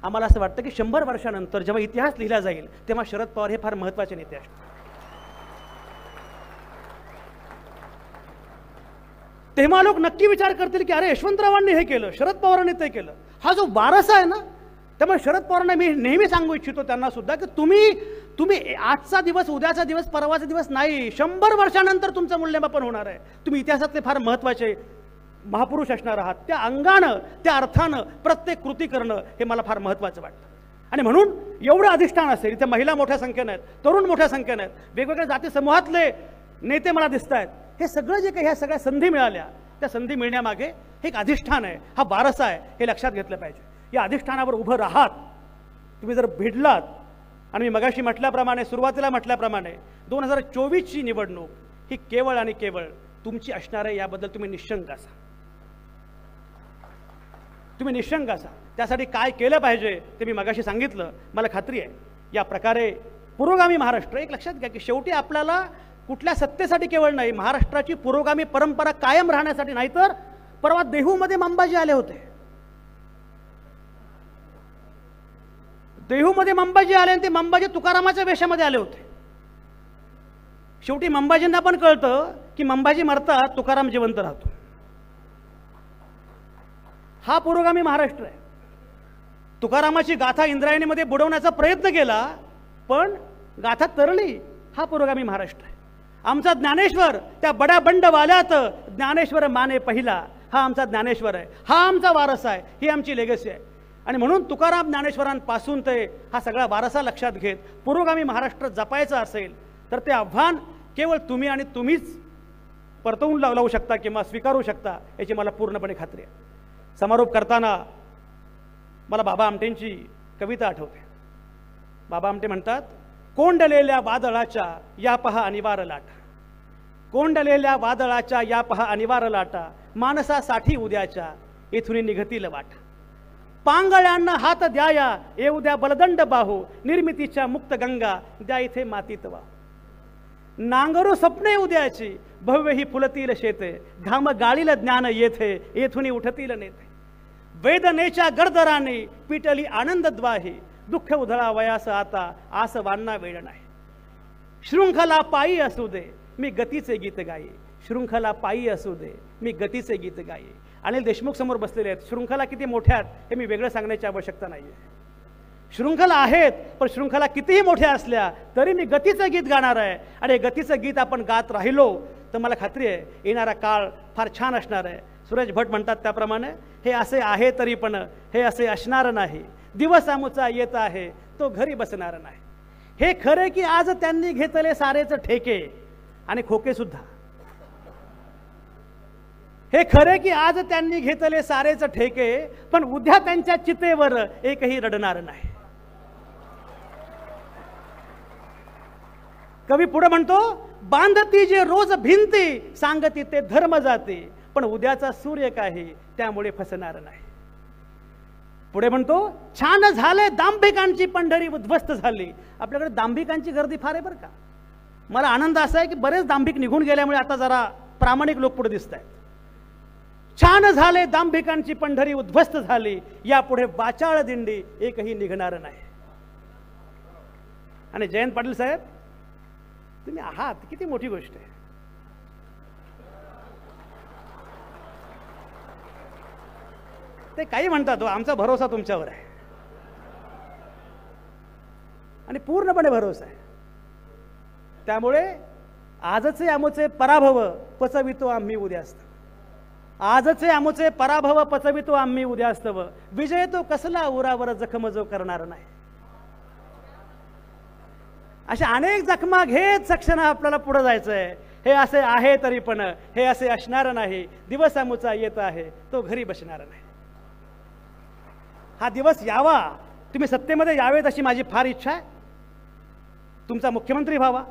आम्हाला असं वाटतं की 100 वर्षानंतर जेव्हा इतिहास लिहिला जाईल तेव्हा शरद पवार हे फार महत्त्वाचे नेते असतात. तेव्हा लोक नक्की विचार करतील की अरे यशवंतरावांनी हे केलं, शरद पवारांनी ते केलं. हा जो वारसा आहे ना, त्यामुळे शरद पवारांना मी नेहमी सांगू इच्छितो त्यांना सुद्धा की तुम्ही आजचा दिवस, उद्याचा दिवस, परवाचा दिवस नाही, 100 वर्षानंतर तुमचं मूल्यमापन होणार आहे. तुम्ही इतिहासातले फार महत्त्वाचे महापुरुष असणार आहात. त्या अंगानं, त्या अर्थानं प्रत्येक कृती करणं हे मला फार महत्त्वाचं वाटतं. आणि म्हणून एवढं अधिष्ठान असेल, इथे महिला मोठ्या संख्येने आहेत, तरुण मोठ्या संख्येने आहेत, वेगवेगळ्या जाती समूहातले नेते मला दिसत आहेत. हे सगळं जे काही ह्या सगळ्या संधी मिळाल्या, त्या संधी मिळण्यामागे हे एक अधिष्ठान आहे, हा वारसा आहे, हे लक्षात घेतलं पाहिजे. या अधिष्ठानावर उभं राहात. तुम्ही जर भिडलात, आणि मी मगाशी म्हटल्याप्रमाणे, सुरुवातीला म्हटल्याप्रमाणे 2024ची निवडणूक ही केवळ आणि केवळ तुमची असणार आहे, याबद्दल तुम्ही निश्शंक असा. तुम्ही निश्शंक असा. त्यासाठी काय केलं पाहिजे ते मी मगाशी सांगितलं. मला खात्री आहे या प्रकारे पुरोगामी महाराष्ट्र, एक लक्षात घ्या की शेवटी आपल्याला कुठल्या सत्तेसाठी केवळ नाही, महाराष्ट्राची पुरोगामी परंपरा कायम राहण्यासाठी. नाहीतर परवा देहूमध्ये मंबाजी आले होते, देहूमध्ये मंबाजी आले आणि ते मंबाजी तुकारामाच्या वेशामध्ये आले होते. शेवटी मंबाजींना पण कळतं की मंबाजी मरतात, तुकाराम जिवंत राहतो. हा पुरोगामी महाराष्ट्र आहे. तुकारामाची गाथा इंद्रायणीमध्ये बुडवण्याचा प्रयत्न केला, पण गाथा तरली. हा पुरोगामी महाराष्ट्र आहे. आमचा ज्ञानेश्वर त्या बड्या बंड वाल्यात ज्ञानेश्वर माने पहिला, हा आमचा ज्ञानेश्वर आहे, हा आमचा वारसा आहे, ही आमची लेगसी आहे. आणि म्हणून तुकाराम ज्ञानेश्वरांपासून ते हा सगळा वारसा लक्षात घेत पुरोगामी महाराष्ट्र जपायचं असेल तर ते आव्हान केवळ तुम्ही आणि तुम्हीच परतवून लावू शकता किंवा स्वीकारू शकता, याची मला पूर्णपणे खात्री आहे. समारोप करताना मला बाबा आमटेंची कविता आठवते. बाबा आमटे म्हणतात, कोंडलेल्या वादळाच्या या पहा अनिवार्य लाटा, कोंडलेल्या वादळाच्या या पहा अनिवार्य लाटा, माणसासाठी उद्याच्या येथून निघतील वाटा. पांगळ्यांना हात द्याया येऊ द्या बलदंड बाहू, निर्मितीच्या मुक्त गंगा द्या इथे मातीत वाहू. नांगरू स्वप्ने उद्याची भव्य ही फुलतील शेते, घाम गाळील ज्ञान येथे येथून उठतील नेते. वेदनेच्या गडदराने पिटली आनंद द्वाही, दुःख उधळा वयास आता आस वाढना वेळ नाही. शृंखला पायी असू दे मी गतीचे गीत गाई, शृंखला पायी असू दे मी गतीचे गीत गाई. अनिल देशमुख समोर बसलेले आहेत. शृंखला किती मोठ्या आहेत हे मी वेगळं सांगण्याची आवश्यकता नाही आहे. शृंखला आहेत, पण शृंखला कितीही मोठ्या असल्या तरी मी गतीचं गीत गाणार आहे. आणि गतीचं गीत आपण गात राहिलो तर मला खात्री आहे येणारा काळ फार छान असणार आहे. सुरेश भट म्हणतात त्याप्रमाणे, हे असे आहे तरी पण हे असे असणार नाही, दिवस आमुचा येत आहे तो घरी बसणार नाही. हे खरे की आज त्यांनी घेतले सारेच ठेके आणि खोके सुद्धा, हे खरे की आज त्यांनी घेतले सारेच ठेके, पण उद्या त्यांच्या चितेवर एकही रडणार नाही. कवी पुढे म्हणतो, बांधती जे रोज भिंती सांगती ते धर्म जाते, पण उद्याचा सूर्य काही त्यामुळे फसणार नाही. पुढे म्हणतो, छान झाले दांभिकांची पंढरी उद्ध्वस्त झाली. आपल्याकडे दांभिकांची गर्दी फार आहे बरं का. मला आनंद असा आहे की बरेच दांभिक निघून गेल्यामुळे आता जरा प्रामाणिक लोक पुढे दिसत आहेत. छान झाले दांभिकांची पंढरी उद्ध्वस्त झाली, यापुढे वाचाळ दिंडी एकही निघणार नाही. आणि जयंत पाटील साहेब, तुम्ही आहात, किती मोठी गोष्ट आहे. ते काही म्हणतात, आमचा भरोसा तुमच्यावर आहे आणि पूर्णपणे भरोसा आहे. त्यामुळे आजचे आमचे पराभव पचवितो आम्ही उद्यास्तव, आजचे आमचे पराभव पचवितो आम्ही उद्यास्तव, विजय तो कसला उरावर जखम जो करणार नाही. अशा अनेक जखमा घेत सक्षम आपल्याला पुढे जायचं आहे. हे असे आहे तरी पण हे असे असणार नाही, दिवस आमुचा येत आहे तो घरी बसणार नाही. हा दिवस यावा, तुम्ही सत्तेमध्ये यावेत अशी माझी फार इच्छा आहे. तुमचा मुख्यमंत्री व्हावा.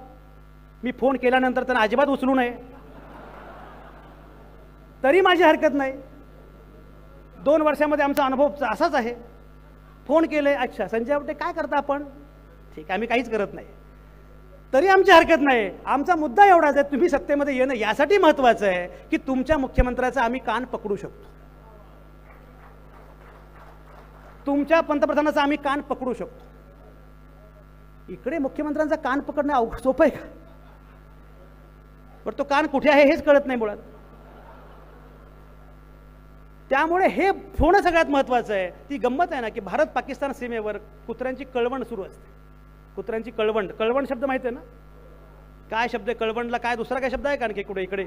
मी फोन केल्यानंतर त्यांना अजिबात उचलू नये तरी माझी हरकत नाही. 2 वर्षामध्ये आमचा अनुभव असाच आहे. फोन केले, अच्छा संजय आवटे काय करता आपण, ठीक आहे आम्ही काहीच करत नाही, तरी आमची हरकत नाही. आमचा मुद्दा एवढाच आहे, तुम्ही सत्तेमध्ये येणं यासाठी महत्त्वाचं आहे की तुमच्या मुख्यमंत्र्याचा आम्ही कान पकडू शकतो. तुमच्या पंतप्रधानाचा आम्ही कान पकडू शकतो. इकडे मुख्यमंत्र्यांचा कान पकडणं सोपं आहे का? बरं तो कान कुठे आहे हेच कळत नाही मुळात. त्यामुळे हे होणं सगळ्यात महत्त्वाचं आहे. ती गंमत आहे ना की भारत पाकिस्तान सीमेवर कुत्र्यांची कळवण सुरू असते. कुत्र्यांची कळवण. कळवण शब्द माहिती आहे ना? काय शब्द आहे कळवणला? काय दुसरा काय शब्द आहे का आणखी कुठे? इकडे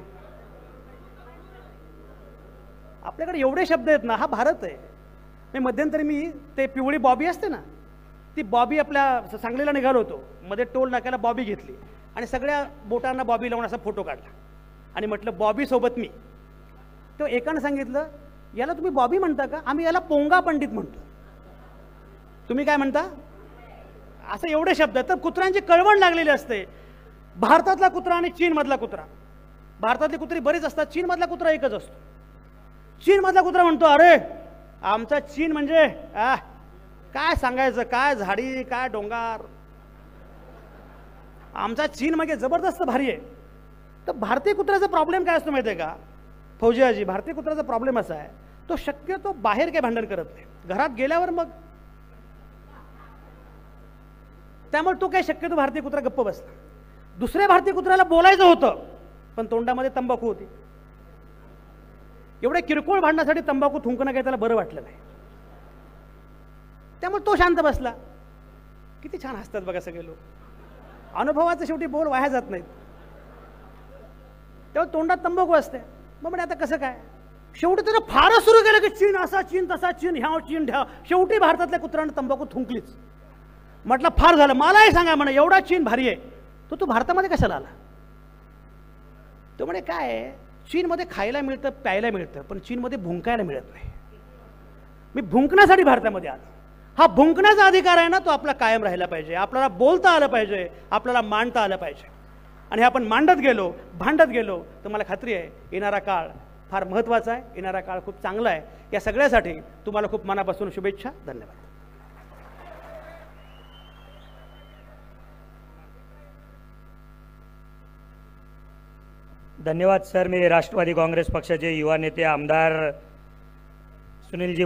आपल्याकडे एवढे शब्द आहेत ना. हा भारत आहे. मध्यंतरी मी ते पिवळी बॉबी असते ना, ती बॉबी आपल्या सांगलीला निघालो होतो. मध्ये टोल नाक्याला बॉबी घेतली आणि सगळ्या बोटांना बॉबी लावून असा फोटो काढला आणि म्हटलं बॉबी सोबत मी. तो एकानं सांगितलं याला तुम्ही बॉबी म्हणता का? आम्ही याला पोंगा पंडित म्हणतो. तुम्ही काय म्हणता? असं एवढे शब्द. तर कुत्र्यांची कळवण लागलेली असते. भारतातला कुत्रा आणि चीनमधला कुत्रा. भारतातली कुत्री बरीच असतात, चीनमधला कुत्रा एकच असतो. चीनमधला कुत्रा म्हणतो अरे आमचा चीन म्हणजे काय सांगायचं, काय झाडी, काय डोंगर. आमचा चीन म्हणजे जबरदस्त भारी आहे. तर भारतीय कुत्र्याचा प्रॉब्लेम काय असतो माहिती आहे का फौजियाजी? भारतीय कुत्र्याचा प्रॉब्लेम असा आहे, तो शक्यतो बाहेर काही भांडण करत नाही, घरात गेल्यावर मग. त्यामुळे तो काही शक्यतो भारतीय कुत्रा गप्प बसला. दुसऱ्या भारतीय कुत्र्याला बोलायचं होतं पण तोंडामध्ये तंबाखू होती. एवढ्या किरकोळ भांडणासाठी तंबाखू थुंकणं काही त्याला बरं वाटलं नाही. त्यामुळे तो शांत बसला. किती छान हसतात बघा सगळे लोक. अनुभवाचं शेवटी बोल वाया जात नाहीत. तेव्हा तोंडात तंबाखू असते. मग म्हणे आता कसं काय? शेवटी त्यानं फारच सुरू केलं की चीन असा, चीन तसा, चीन ह्या, चीन ढ्या. शेवटी भारतातल्या कुत्र्यानं तंबाखू थुंकलीच. म्हटलं फार झालं, मलाही सांगा म्हणे एवढा चीन भारी आहे, तो भारतामध्ये कशाला आला? तो म्हणे काय चीनमध्ये खायला मिळतं, प्यायला मिळतं, पण चीनमध्ये भुंकायला मिळत नाही. मी भुंकण्यासाठी भारतामध्ये आलो. हा भुंकण्याचा अधिकार आहे ना, तो आपला कायम राहिला पाहिजे. आपल्याला बोलता आलं पाहिजे, आपल्याला मांडता आलं पाहिजे. आणि आपण मांडत गेलो, भांडत गेलो तर मला खात्री आहे येणारा काळ फार महत्त्वाचा आहे. येणारा काळ खूप चांगला आहे. या सगळ्यासाठी तुम्हाला खूप मनापासून शुभेच्छा. धन्यवाद. धन्यवाद सर. मी राष्ट्रवादी काँग्रेस पक्षाचे युवा नेते आमदार सुनीलजी